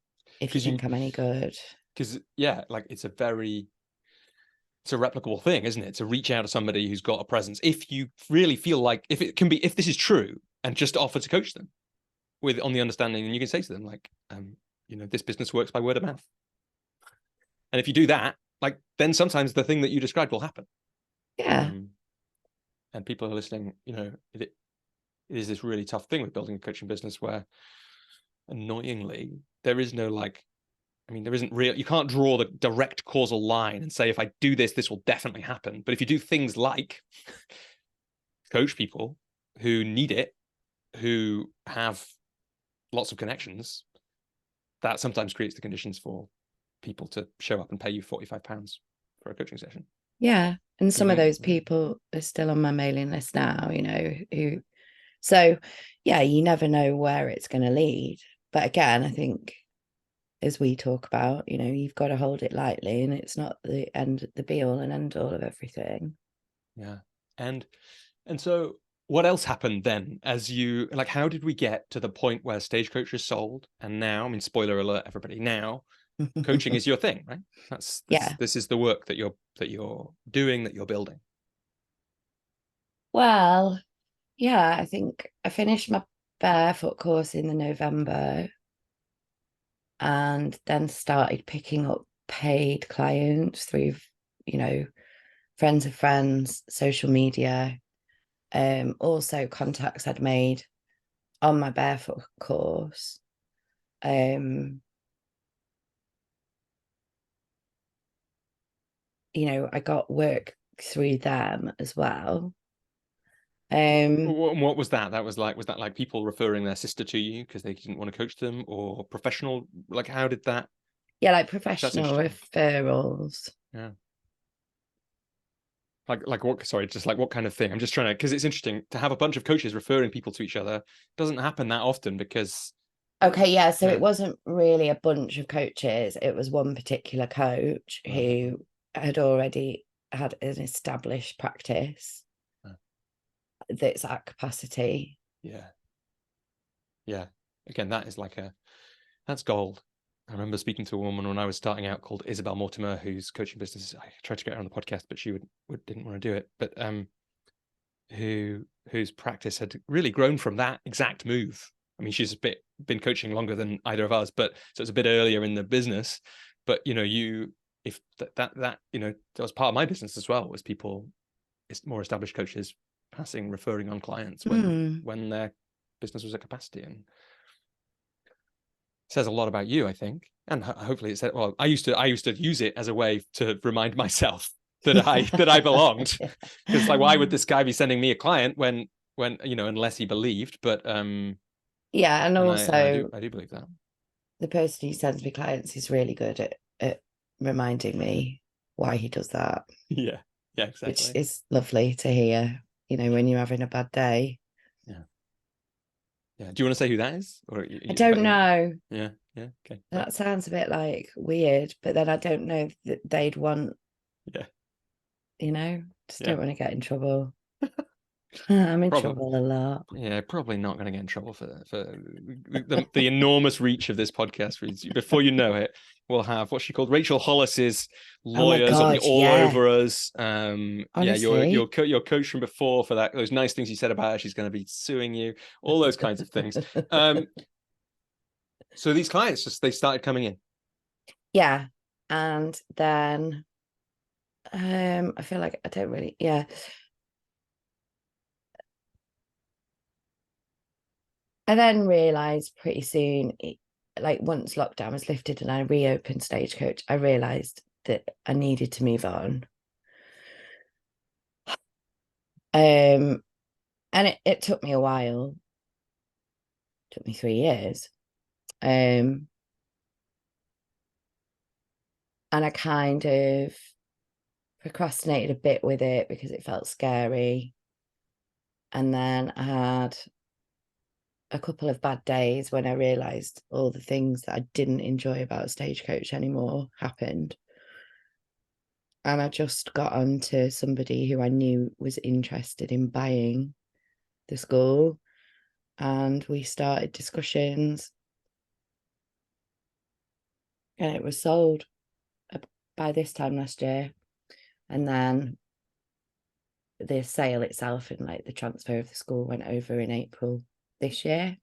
if you because you think I'm any good. because yeah, like it's a replicable thing, isn't it? To reach out to somebody who's got a presence. If you really feel like, if this is true, and just offer to coach them on the understanding, and you can say to them like, this business works by word of mouth. And if you do that, like, then sometimes the thing that you described will happen. Yeah. And people are listening, it is this really tough thing with building a coaching business where, annoyingly, there is no there isn't real, you can't draw the direct causal line and say, if I do this, this will definitely happen. But if you do things like coach people who need it, who have lots of connections, that sometimes creates the conditions for people to show up and pay you £45 for a coaching session. Yeah. And some of Even those people are still on my mailing list now, so yeah, you never know where it's going to lead. But again, I think as we talk about, you've got to hold it lightly, and it's not the be all and end all of everything. Yeah. And so what else happened then, as you, like, how did we get to the point where Stagecoach is sold? And now, I mean, spoiler alert, everybody, now coaching is your thing, right? Yeah. This is the work that you're doing, that you're building. Well, yeah, I think I finished my barefoot course in the November and then started picking up paid clients through, friends of friends, social media, also contacts I'd made on my barefoot course. I got work through them as well. What was that? Was that like people referring their sister to you because they didn't want to coach them, or professional? Like, how did that? Yeah, like That's professional interesting. referrals. Yeah. Like what? Sorry, just like what kind of thing? I'm just trying to, because it's interesting to have a bunch of coaches referring people to each other. It doesn't happen that often because. Okay, yeah. So Yeah. it wasn't really a bunch of coaches. It was one particular coach who had already had an established practice that's at capacity. Yeah. Yeah. Again, that's gold. I remember speaking to a woman when I was starting out called Isabel Mortimer, whose coaching business, I tried to get her on the podcast, but she didn't want to do it. But whose practice had really grown from that exact move. I mean, she's been coaching longer than either of us, but so it's a bit earlier in the business. But if that was part of my business as well, was people, more established coaches referring on clients when their business was at capacity, and says a lot about you, I think. And hopefully it said, well, I used to use it as a way to remind myself that I belonged, because like, why would this guy be sending me a client when unless he believed? But yeah, and also I do believe that the person who sends me clients is really good at reminding me why he does that. Yeah, exactly. Which is lovely to hear, when you're having a bad day. Yeah. Do you want to say who that is? Or I don't know. Yeah. Okay. That sounds a bit like weird, but then I don't know that they'd want. Yeah. Just don't want to get in trouble. I'm in trouble a lot. Yeah, probably not going to get in trouble for the enormous reach of this podcast. Before you know it, we'll have what's she called, Rachel Hollis's lawyers will be all over us. Honestly. Your coach from before, for those nice things you said about her, she's going to be suing you, all those kinds of things. So these clients they started coming in. Yeah, and then I feel like I don't really. Yeah. I then realised pretty soon, like once lockdown was lifted and I reopened Stagecoach, I realised that I needed to move on. And it took me a while. It took me 3 years. And I kind of procrastinated a bit with it because it felt scary. And then I had a couple of bad days when I realised all the things that I didn't enjoy about Stagecoach anymore happened. And I just got on to somebody who I knew was interested in buying the school. And we started discussions. And it was sold by this time last year. And then the sale itself and like the transfer of the school went over in April this year.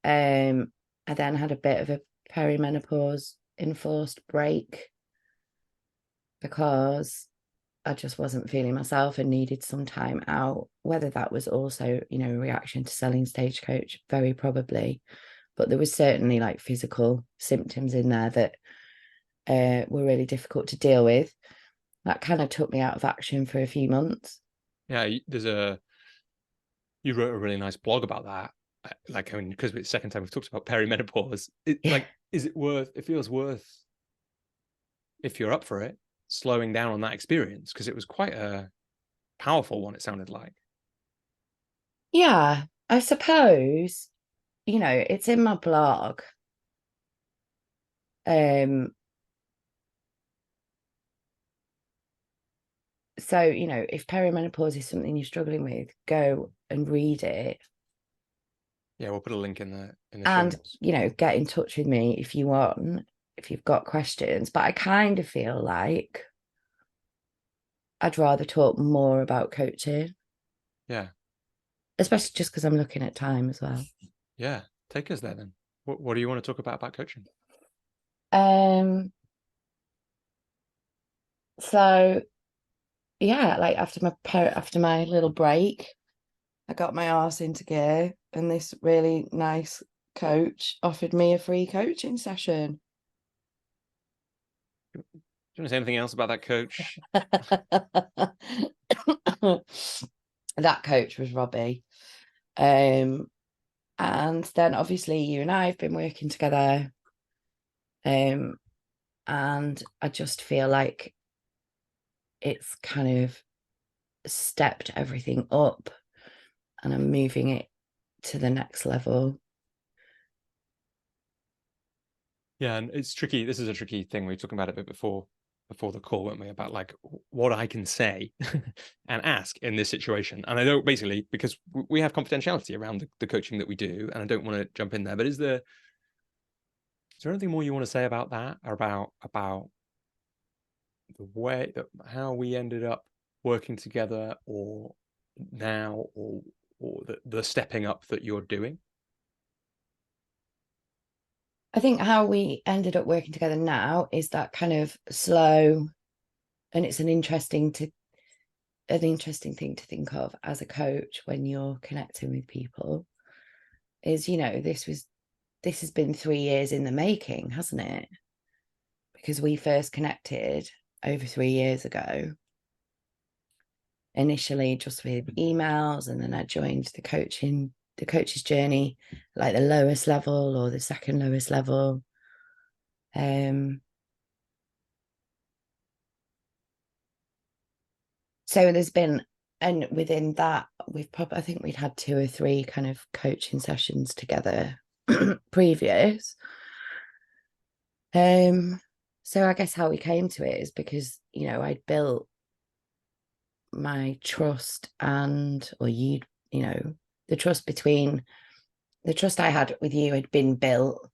I then had a bit of a perimenopause enforced break because I just wasn't feeling myself and needed some time out. Whether that was also, a reaction to selling Stagecoach, very probably. But there was certainly like physical symptoms in there that were really difficult to deal with. That kind of took me out of action for a few months. Yeah, you wrote a really nice blog about that. Like, I mean, because it's the second time we've talked about perimenopause. It feels worth, if you're up for it, slowing down on that experience, because it was quite a powerful one, it sounded like. Yeah, I suppose, it's in my blog. So, if perimenopause is something you're struggling with, go and read it. Yeah, we'll put a link in the and, show notes. Get in touch with me if you want, if you've got questions. But I kind of feel like I'd rather talk more about coaching. Yeah. Especially just because I'm looking at time as well. Yeah. Take us there then. What do you want to talk about coaching? So yeah, like after my little break, I got my arse into gear, and this really nice coach offered me a free coaching session. Do want to say anything else about that coach? That coach was Robbie. And then obviously you and I have been working together. And I just feel like it's kind of stepped everything up, and I'm moving it to the next level. Yeah, and it's tricky. This is a tricky thing. We were talking about it a bit before the call, weren't we? About like what I can say and ask in this situation. And I don't, basically, because we have confidentiality around the coaching that we do, and I don't want to jump in there. But is there anything more you want to say about that, or about the way that how we ended up working together, or now, or the stepping up that you're doing? I think how we ended up working together now is that kind of slow, and it's an interesting thing to think of as a coach when you're connecting with people, is, you know, this has been 3 years in the making, hasn't it? Because we first connected over 3 years ago, initially just with emails, and then I joined the coach's journey, like the lowest level or the second lowest level. So there's been, and within that, I think we'd had 2 or 3 kind of coaching sessions together previous. So I guess how we came to it is because, you know, I'd built my trust, or you'd, you know, the trust I had with you had been built,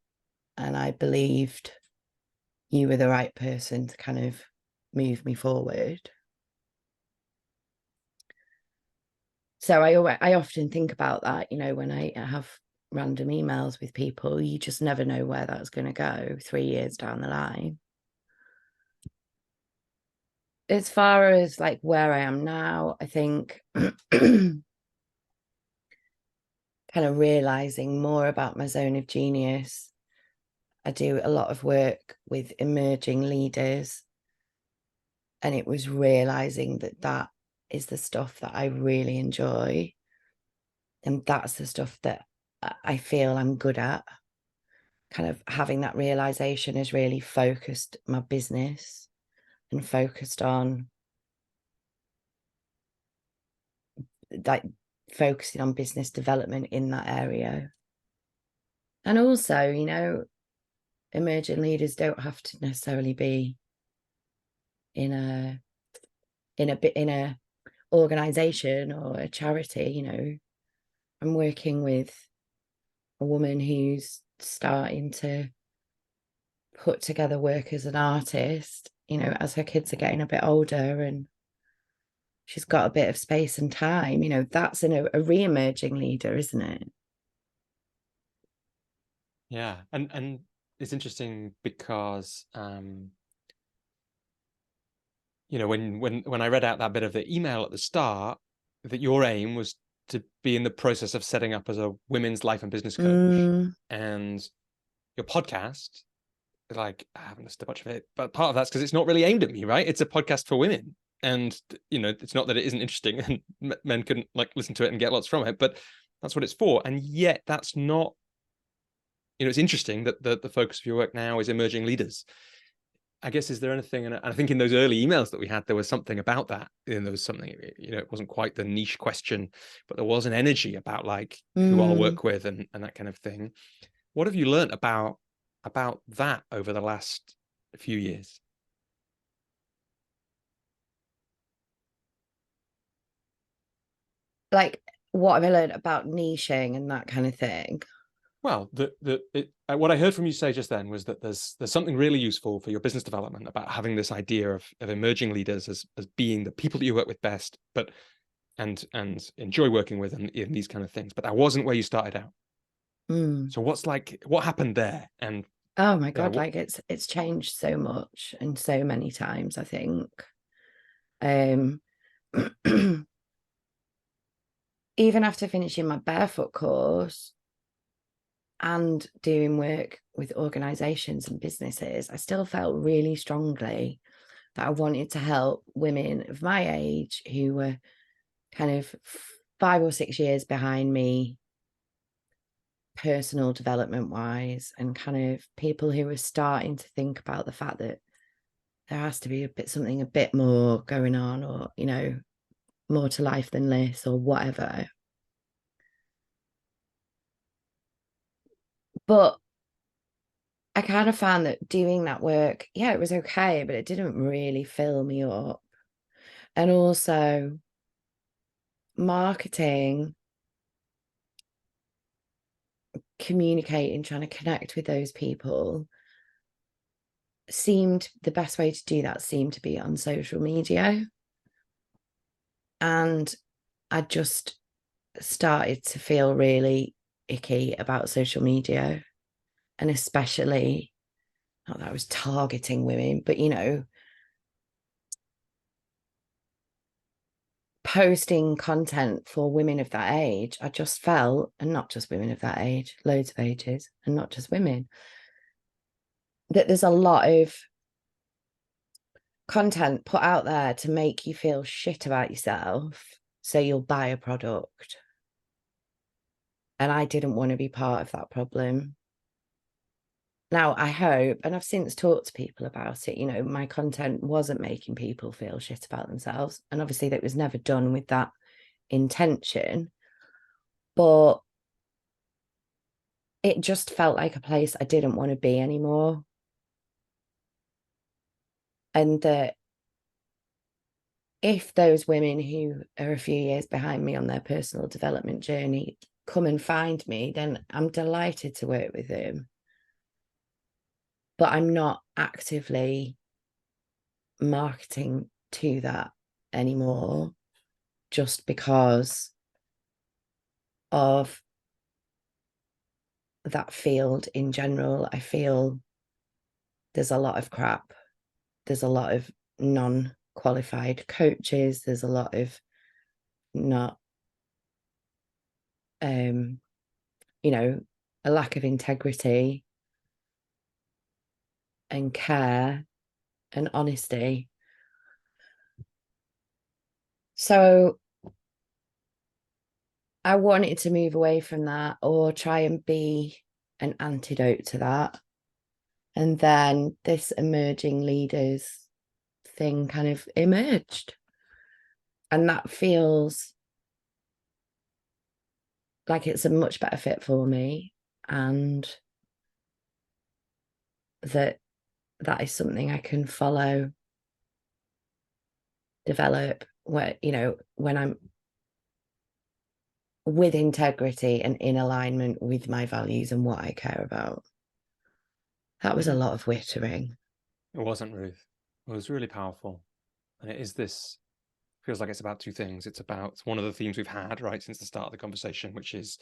and I believed you were the right person to kind of move me forward. So I often think about that, you know, when I have random emails with people, you just never know where that's going to go 3 years down the line. As far as like where I am now, I think kind of realizing more about my zone of genius. I do a lot of work with emerging leaders, and it was realizing that is the stuff that I really enjoy, and that's the stuff that I feel I'm good at. Kind of having that realization has really focused my business and focused on, like, focusing on business development in that area. And also, you know, emerging leaders don't have to necessarily be in a organization or a charity. You know, I'm working with a woman who's starting to put together work as an artist, you know, as her kids are getting a bit older and she's got a bit of space and time. You know, that's a re-emerging leader, isn't it? Yeah, and it's interesting because you know, when I read out that bit of the email at the start, that your aim was to be in the process of setting up as a women's life and business coach, and your podcast, like, I haven't listened to much of it, but part of that's because it's not really aimed at me, right? It's a podcast for women, and you know, it's not that it isn't interesting and men can like listen to it and get lots from it, but that's what it's for. And yet that's not, you know, it's interesting that the focus of your work now is emerging leaders. I guess, is there anything, and I think in those early emails that we had, there was something about that, and there was something, you know, it wasn't quite the niche question, but there was an energy about like who I'll work with and that kind of thing. What have you learned about that over the last few years? Like, what have I learned about niching and that kind of thing? Well, what I heard from you say just then was that there's something really useful for your business development about having this idea of emerging leaders as being the people that you work with best, but and enjoy working with, and these kind of things. But that wasn't where you started out. So what happened there? And oh my God, like it's changed so much and so many times, I think. Even after finishing my barefoot course and doing work with organizations and businesses, I still felt really strongly that I wanted to help women of my age who were kind of 5 or 6 years behind me, personal development wise, and kind of people who were starting to think about the fact that there has to be something a bit more going on, or, you know, more to life than this, or whatever. But I kind of found that doing that work, yeah, it was okay, but it didn't really fill me up. And also, marketing, communicating, trying to connect with those people, seemed the best way to do that seemed to be on social media. And I just started to feel really icky about social media, and especially, not that I was targeting women, but, you know, posting content for women of that age. I just felt, and not just women of that age, loads of ages, and not just women, that there's a lot of content put out there to make you feel shit about yourself, so you'll buy a product. And I didn't want to be part of that problem. Now, I hope, and I've since talked to people about it, you know, my content wasn't making people feel shit about themselves. And obviously that was never done with that intention. But it just felt like a place I didn't want to be anymore. And that if those women who are a few years behind me on their personal development journey come and find me, then I'm delighted to work with them. But I'm not actively marketing to that anymore, just because of that field in general. I feel there's a lot of crap. There's a lot of non-qualified coaches. There's a lot of not, you know, a lack of integrity and care and honesty. So I wanted to move away from that, or try and be an antidote to that. And then this emerging leaders thing kind of emerged. And that feels like it's a much better fit for me. And that is something I can follow, develop, where, you know, when I'm with integrity and in alignment with my values and what I care about. That was a lot of wittering. It wasn't, Ruth. It was really powerful. And it is this, feels like it's about two things. It's about one of the themes we've had right since the start of the conversation, which is,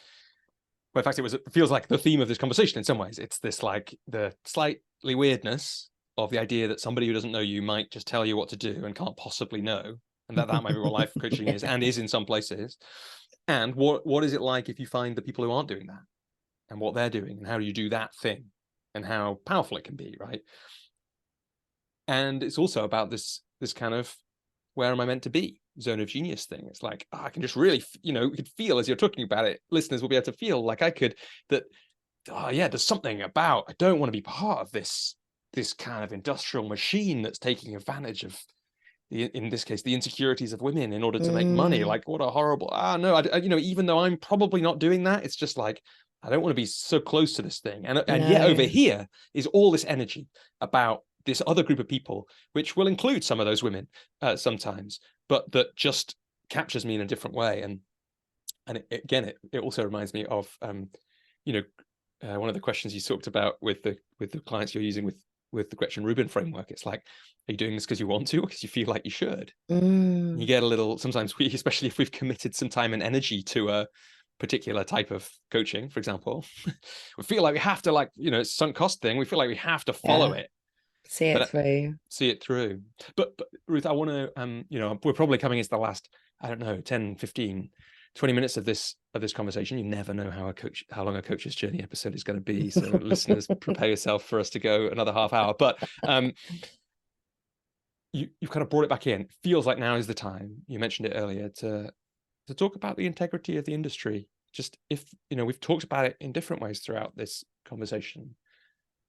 well, in fact, it feels like the theme of this conversation in some ways. It's this, like, the slightly weirdness of the idea that somebody who doesn't know you might just tell you what to do and can't possibly know. And that might be what life coaching is, and is in some places. And what is it like if you find the people who aren't doing that, and what they're doing, and how do you do that thing, and how powerful it can be, right? And it's also about this kind of, where am I meant to be, zone of genius thing. It's like, I can just really, you know, you could feel as you're talking about it, listeners will be able to feel like I could, that, yeah, there's something about, I don't want to be part of this kind of industrial machine that's taking advantage of in this case, the insecurities of women in order to make money. Like, what a horrible, no, you know, even though I'm probably not doing that, it's just like, I don't want to be so close to this thing. And yet over here is all this energy about this other group of people, which will include some of those women sometimes, but that just captures me in a different way. And it also reminds me of, you know, one of the questions you talked about with the clients you're using with the Gretchen Rubin framework. It's like, are you doing this because you want to, or because you feel like you should? You get a little, sometimes especially if we've committed some time and energy to a particular type of coaching, for example, we feel like we have to, like, you know, it's a sunk cost thing. We feel like we have to follow it. See it through. But Ruth, I want to, you know, we're probably coming into the last, I don't know, 10, 15, 20 minutes of this conversation. You never know how long a coach's journey episode is going to be. So listeners, prepare yourself for us to go another half hour. But you've kind of brought it back in. It feels like now is the time. You mentioned it earlier to talk about the integrity of the industry. Just if we've talked about it in different ways throughout this conversation,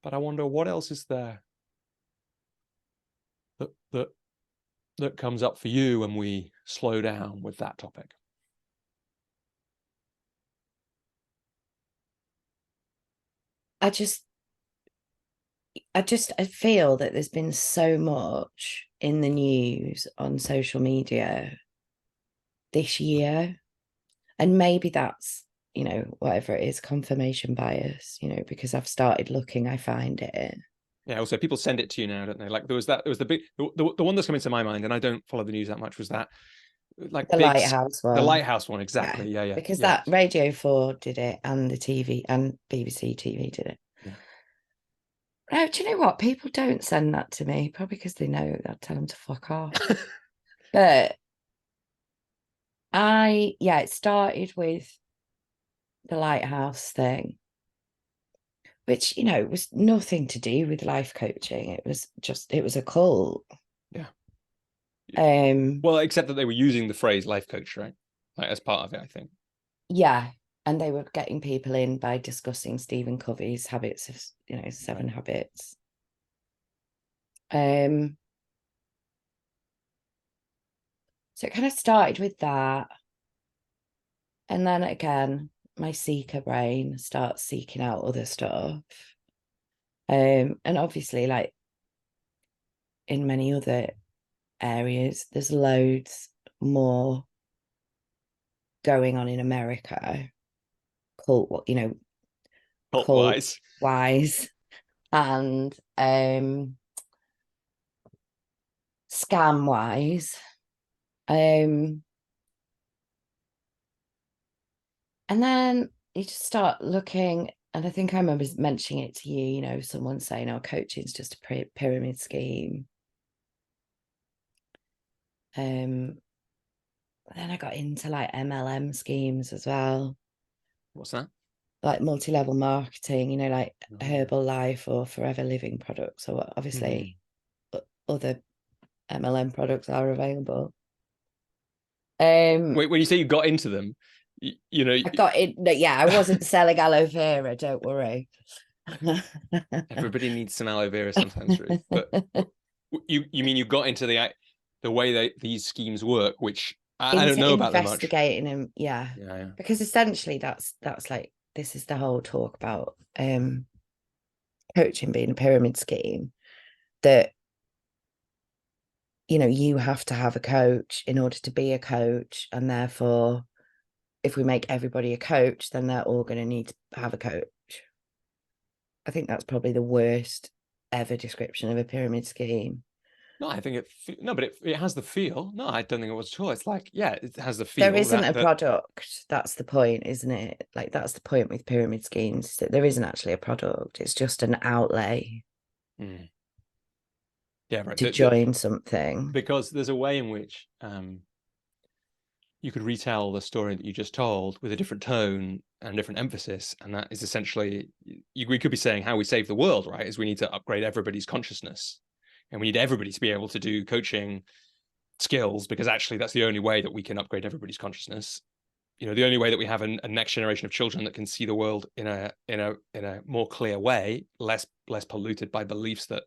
but I wonder what else is there that comes up for you when we slow down with that topic. I feel that there's been so much in the news on social media this year, and maybe that's, whatever it is, confirmation bias, because I've started looking, I find it. Yeah, also people send it to you now, don't they? Like there was the big, the one that's coming to my mind, and I don't follow the news that much, was that like The lighthouse one. The lighthouse one, exactly. Yeah. Because that Radio 4 did it, and the TV and BBC TV did it. Yeah. Now, do you know what? People don't send that to me, probably because they know I'll tell them to fuck off. But it started with the lighthouse thing, which, was nothing to do with life coaching. It was a cult. Yeah. Well, except that they were using the phrase life coach, right? Like as part of it, I think. Yeah. And they were getting people in by discussing Stephen Covey's habits of, 7 habits. So it kind of started with that. And then again, my seeker brain starts seeking out other stuff. And obviously, like in many other areas, there's loads more going on in America, cult wise and scam wise. And then you just start looking, and I think I remember mentioning it to you, someone saying, oh, coaching is just a pyramid scheme. Then I got into like MLM schemes as well. What's that? Like multi-level marketing, like Herbalife or Forever Living products, or obviously other MLM products are available. Wait, when you say you got into them, I got it. Yeah, I wasn't selling aloe vera, don't worry. Everybody needs some aloe vera sometimes, Ruth. But you mean you got into the way that these schemes work, which I don't know about that much. Investigating them, yeah. Because essentially that's like, this is the whole talk about coaching being a pyramid scheme, that you have to have a coach in order to be a coach, and therefore if we make everybody a coach, then they're all going to need to have a coach. I think that's probably the worst ever description of a pyramid scheme. No, I think but it has the feel. No, I don't think it was at all. It's like, yeah, it has the feel. There isn't a product. That's the point, isn't it? Like, that's the point with pyramid schemes, that there isn't actually a product. It's just an outlay. Yeah, right. To join something. Because there's a way in which you could retell the story that you just told with a different tone and a different emphasis, and that is essentially, we could be saying how we save the world, right? Is we need to upgrade everybody's consciousness, and we need everybody to be able to do coaching skills, because actually that's the only way that we can upgrade everybody's consciousness. The only way that we have a next generation of children that can see the world in a more clear way, less polluted by beliefs that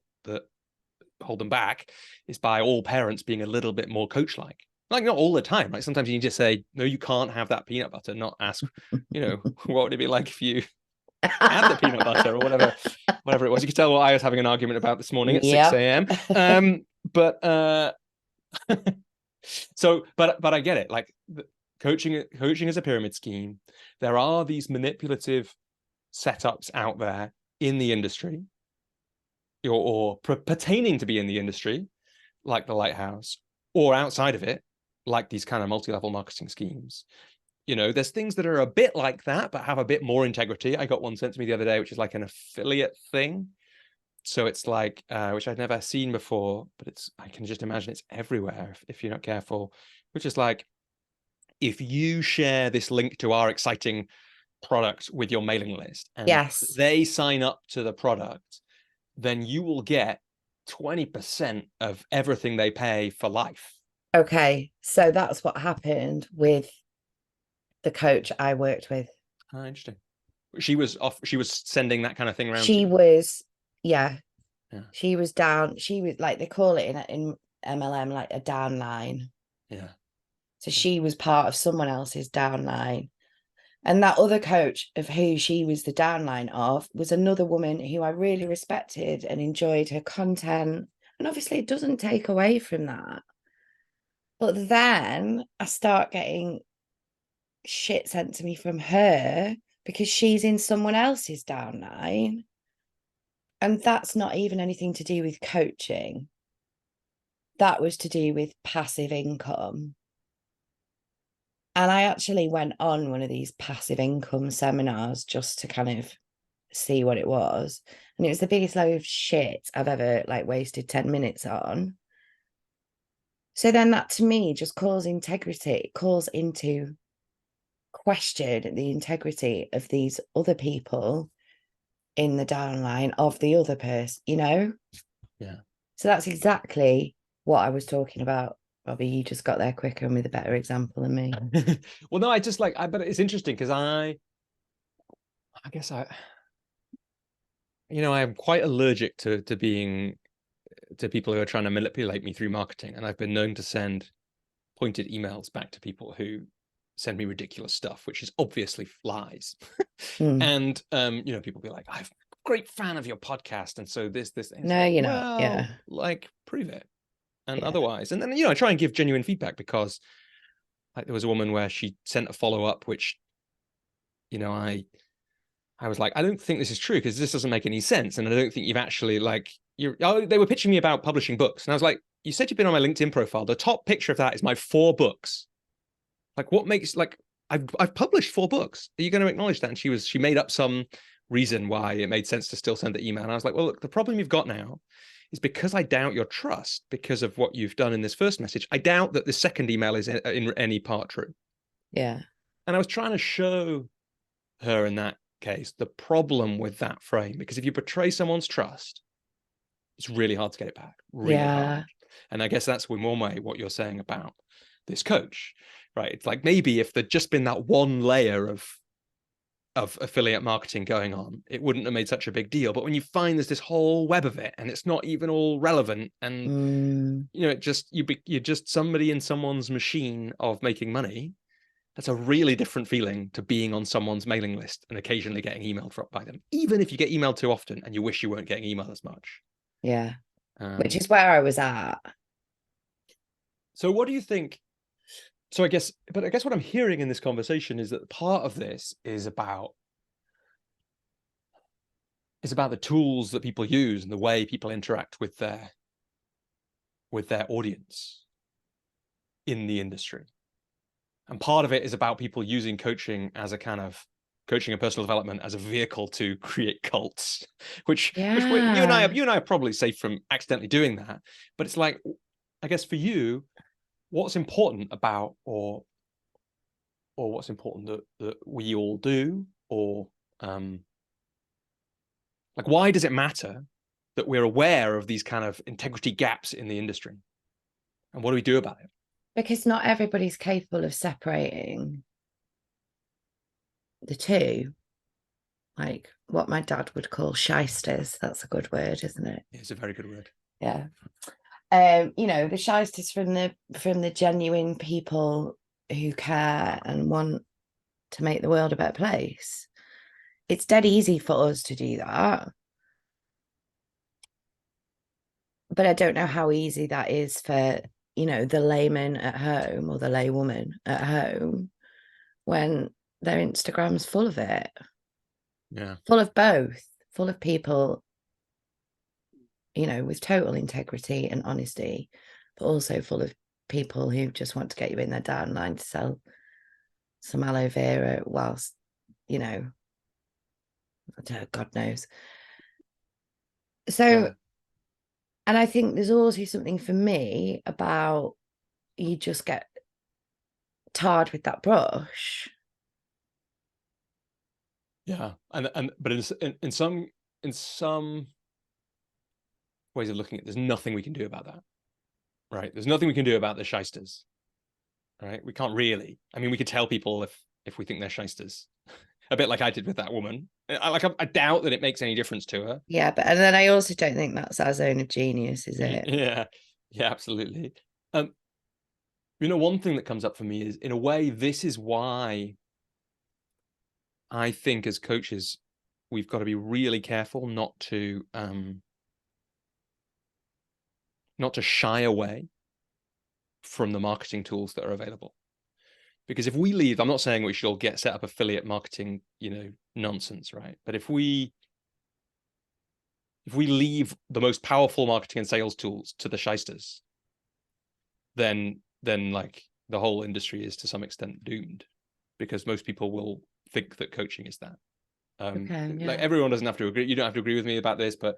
hold them back, is by all parents being a little bit more coach-like. Like, not all the time, right? Sometimes you need to say, no, you can't have that peanut butter, not ask, what would it be like if you had the peanut butter, or whatever it was. You could tell what I was having an argument about this morning at 6 a.m. But I get it. Like, coaching is a pyramid scheme. There are these manipulative setups out there in the industry, or pertaining to be in the industry, like the lighthouse, or outside of it, like these kind of multi-level marketing schemes. There's things that are a bit like that, but have a bit more integrity. I got one sent to me the other day, which is like an affiliate thing. So it's like, which I'd never seen before, but I can just imagine it's everywhere if you're not careful, which is like, if you share this link to our exciting product with your mailing list, and they sign up to the product, then you will get 20% of everything they pay for life. Okay, so that's what happened with the coach I worked with. Oh, interesting. She was sending that kind of thing around to She you. was, yeah, Yeah. she was down. She was like, they call it in MLM like a downline. Yeah. So she was part of someone else's downline. And that other coach of who she was the downline of was another woman who I really respected and enjoyed her content. And obviously, it doesn't take away from that. But then I start getting shit sent to me from her because she's in someone else's downline. And that's not even anything to do with coaching. That was to do with passive income. And I actually went on one of these passive income seminars just to kind of see what it was. And it was the biggest load of shit I've ever like wasted 10 minutes on. So then that to me just calls integrity, calls into question the integrity of these other people in the downline of the other person, you know? Yeah. So that's exactly what I was talking about. Robbie, you just got there quicker and with a better example than me. Well, no, I just like, but it's interesting because I guess I'm quite allergic to people who are trying to manipulate me through marketing. And I've been known to send pointed emails back to people who send me ridiculous stuff, which is obviously lies. And people be like, I'm a great fan of your podcast, and so this and No, like, you're not. well, Yeah. like prove it. And Yeah. otherwise, and then I try and give genuine feedback, because like there was a woman where she sent a follow-up, which I was like, I don't think this is true, because this doesn't make any sense, and I don't think you've actually they were pitching me about publishing books, and I was like, you said you've been on my LinkedIn profile. The top picture of that is my 4 books. Like, what makes I've published 4 books. Are you going to acknowledge that? And she made up some reason why it made sense to still send the email. And I was like, well, look, the problem you've got now is because I doubt your trust because of what you've done in this first message. I doubt that the second email is in any part true. Yeah. And I was trying to show her in that case the problem with that frame, because if you betray someone's trust, it's really hard to get it back. Really hard. And I guess that's in one way what you're saying about this coach, right? It's like, maybe if there'd just been that one layer of affiliate marketing going on, it wouldn't have made such a big deal. But when you find there's this whole web of it, and it's not even all relevant, and it just you're just somebody in someone's machine of making money, that's a really different feeling to being on someone's mailing list and occasionally getting emailed by them, even if you get emailed too often and you wish you weren't getting emailed as much. Yeah. Which is where I was at. So what do you think? So I guess what I'm hearing in this conversation is that part of this is about the tools that people use and the way people interact with their audience in the industry. And part of it is about people using coaching as a kind of coaching and personal development as a vehicle to create cults, which you and I are probably safe from accidentally doing that. But it's like, I guess for you, what's important about, or what's important that we all do, or like, why does it matter that we're aware of these kind of integrity gaps in the industry, and what do we do about it? Because not everybody's capable of separating the two. Like what my dad would call shysters. That's a good word, isn't it? It's a very good word. Yeah. The shysters from the genuine people who care and want to make the world a better place. It's dead easy for us to do that. But I don't know how easy that is for, the layman at home or the laywoman at home when their Instagram's full of it. Yeah. Full of both, full of people, with total integrity and honesty, but also full of people who just want to get you in their downline to sell some aloe vera whilst, God knows. So, and I think there's also something for me about you just get tarred with that brush. Yeah, but in some ways of looking at it. There's nothing we can do about that, right? There's nothing we can do about the shysters, right? We can't really. I mean, we could tell people if we think they're shysters, a bit like I did with that woman. I doubt that it makes any difference to her. Yeah, but and then I also don't think that's our zone of genius, is it? Yeah, yeah, absolutely. One thing that comes up for me is, in a way, this is why I think as coaches, we've got to be really careful not to shy away from the marketing tools that are available. Because if we leave, I'm not saying we should all set up affiliate marketing, nonsense, right? But if we leave the most powerful marketing and sales tools to the shysters, then like the whole industry is to some extent doomed, because most people will think that coaching is that. Like, everyone doesn't have to agree. You don't have to agree with me about this, but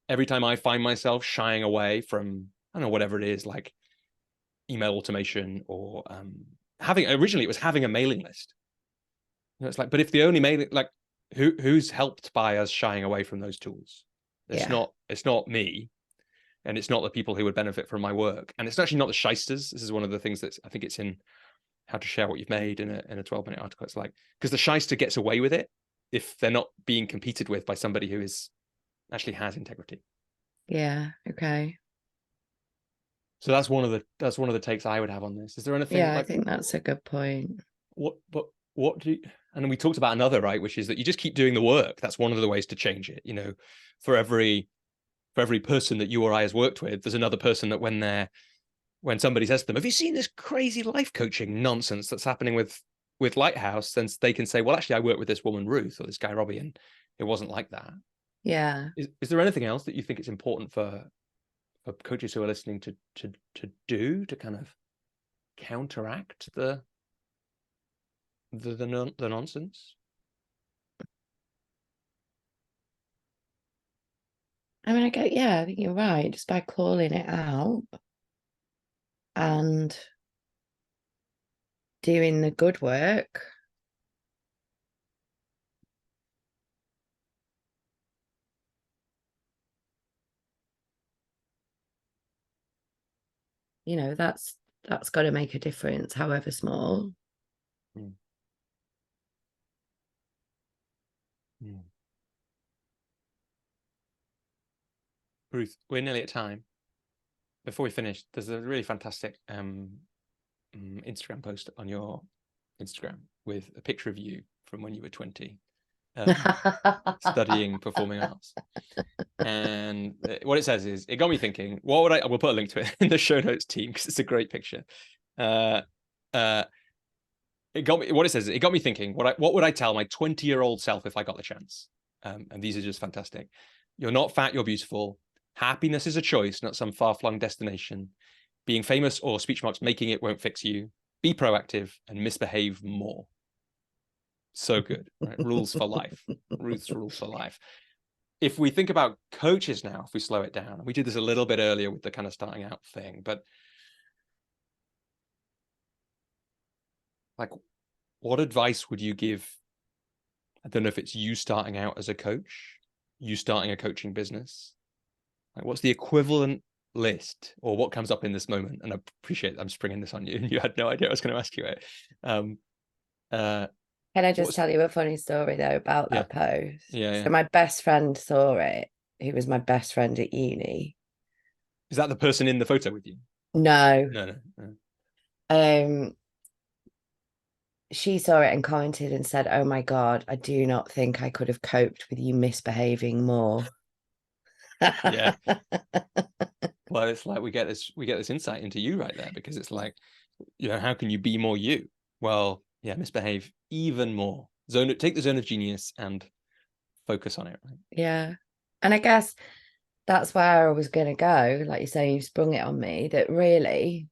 every time I find myself shying away from, I don't know, whatever it is, like email automation or originally it was having a mailing list. It's like, but if the only mailing, like, who's helped by us shying away from those tools? It's not me, and it's not the people who would benefit from my work, and it's actually not the shysters. This is one of the things that I think it's in How to Share What You've Made in a 12-minute article. It's like, because the shyster gets away with it if they're not being competed with by somebody who actually has integrity. Yeah. Okay. So that's one of the takes I would have on this. Is there anything? Yeah, I think that's a good point. What do you, and we talked about another, right, which is that you just keep doing the work. That's one of the ways to change it. For every person that you or I has worked with, there's another person that when somebody says to them, have you seen this crazy life coaching nonsense that's happening with Lighthouse? Then they can say, well, actually, I worked with this woman, Ruth, or this guy, Robbie, and it wasn't like that. Yeah. Is there anything else that you think it's important for coaches who are listening to do to kind of counteract the nonsense? I mean, I think you're right. Just by calling it out and doing the good work. That's got to make a difference, however small. Mm. Mm. Ruth, we're nearly at time. Before we finish, there's a really fantastic Instagram post on your Instagram with a picture of you from when you were 20, studying performing arts. And what it says is, it got me thinking, we'll put a link to it in the show notes, team, because it's a great picture. What it says, it got me thinking, what would I tell my 20-year-old self if I got the chance? And these are just fantastic. You're not fat, you're beautiful. Happiness is a choice, not some far-flung destination. Being famous or speech marks making it won't fix you. Be proactive and misbehave more. So good, right? Rules for life. Ruth's rules for life. If we think about coaches now, if we slow it down, we did this a little bit earlier with the kind of starting out thing, but like, what advice would you give? I don't know if it's you starting out as a coach, you starting a coaching business. Like, what's the equivalent list, or what comes up in this moment? And I appreciate I'm springing this on you, and you had no idea I was going to ask you it. Can I just tell you a funny story though about that post? Yeah. So my best friend saw it, who was my best friend at uni. Is that the person in the photo with you? No. No. She saw it and commented and said, "Oh my God, I do not think I could have coped with you misbehaving more." Yeah. Well, it's like we get this insight into you right there, because it's like, how can you be more you? Well, yeah, misbehave even more. Take the zone of genius and focus on it, right? Yeah. And I guess that's where I was going to go. Like you say, you've sprung it on me that really,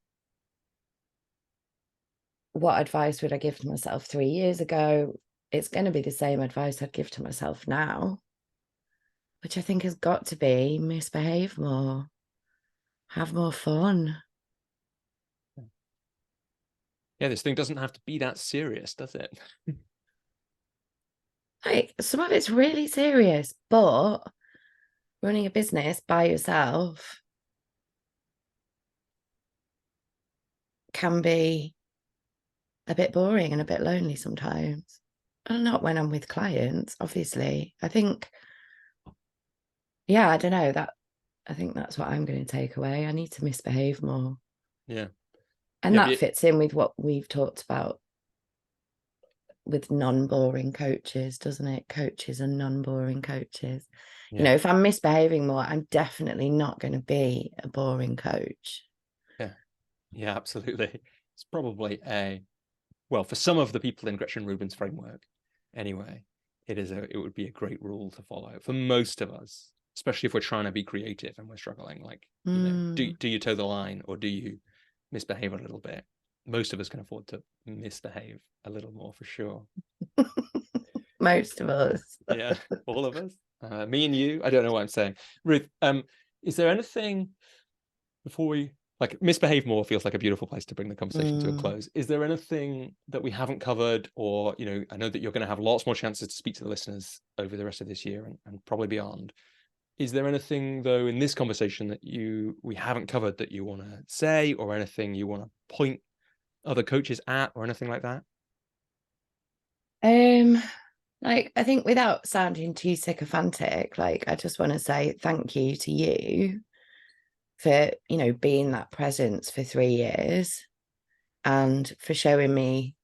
what advice would I give to myself 3 years ago? It's going to be the same advice I'd give to myself now, which I think has got to be misbehave more, have more fun. Yeah, this thing doesn't have to be that serious, does it? Like, some of it's really serious, but running a business by yourself can be a bit boring and a bit lonely sometimes. And not when I'm with clients, obviously. I think, yeah, I don't know, that I think that's what I'm going to take away. I need to misbehave more. Yeah. And Yeah. that fits in with what we've talked about with non-boring coaches, doesn't it? Coaches and non-boring coaches. Yeah. You know, if I'm misbehaving more, I'm definitely not going to be a boring coach. Yeah. Yeah, absolutely. It's probably well, for some of the people in Gretchen Rubin's framework, anyway, it would be a great rule to follow. For most of us, especially if we're trying to be creative and we're struggling, like, do you toe the line or do you misbehave a little bit? Most of us can afford to misbehave a little more, for sure. Most of us. Yeah, all of us. Me and you. I don't know what I'm saying. Ruth, is there anything before we like misbehave more feels like a beautiful place to bring the conversation to a close. Is there anything that we haven't covered, or I know that you're going to have lots more chances to speak to the listeners over the rest of this year and probably beyond. Is there anything though in this conversation that we haven't covered that you want to say, or anything you want to point other coaches at, or anything like that? Like, I think without sounding too sycophantic, like, I just want to say thank you to you for, being that presence for 3 years and for showing me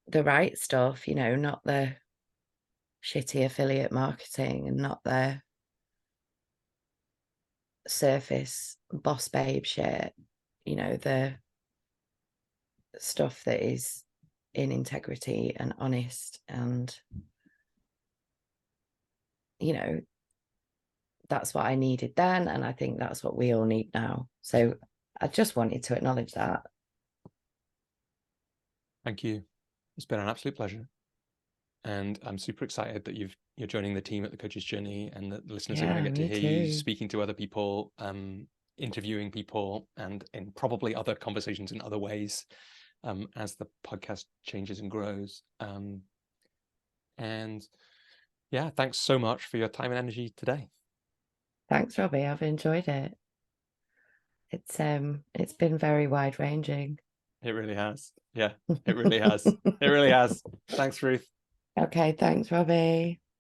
the right stuff, not the shitty affiliate marketing and not the surface boss babe shit, the stuff that is in integrity and honest and, that's what I needed then. And I think that's what we all need now. So I just wanted to acknowledge that. Thank you. It's been an absolute pleasure. And I'm super excited that you're joining the team at the Coach's Journey, and that the listeners are going to get to hear you speaking to other people, interviewing people, and in probably other conversations in other ways, as the podcast changes and grows. And yeah, thanks so much for your time and energy today. Thanks, Robbie. I've enjoyed it. It's been very wide ranging. It really has. Yeah, it really has. It really has. Thanks, Ruth. Okay, thanks, Robbie.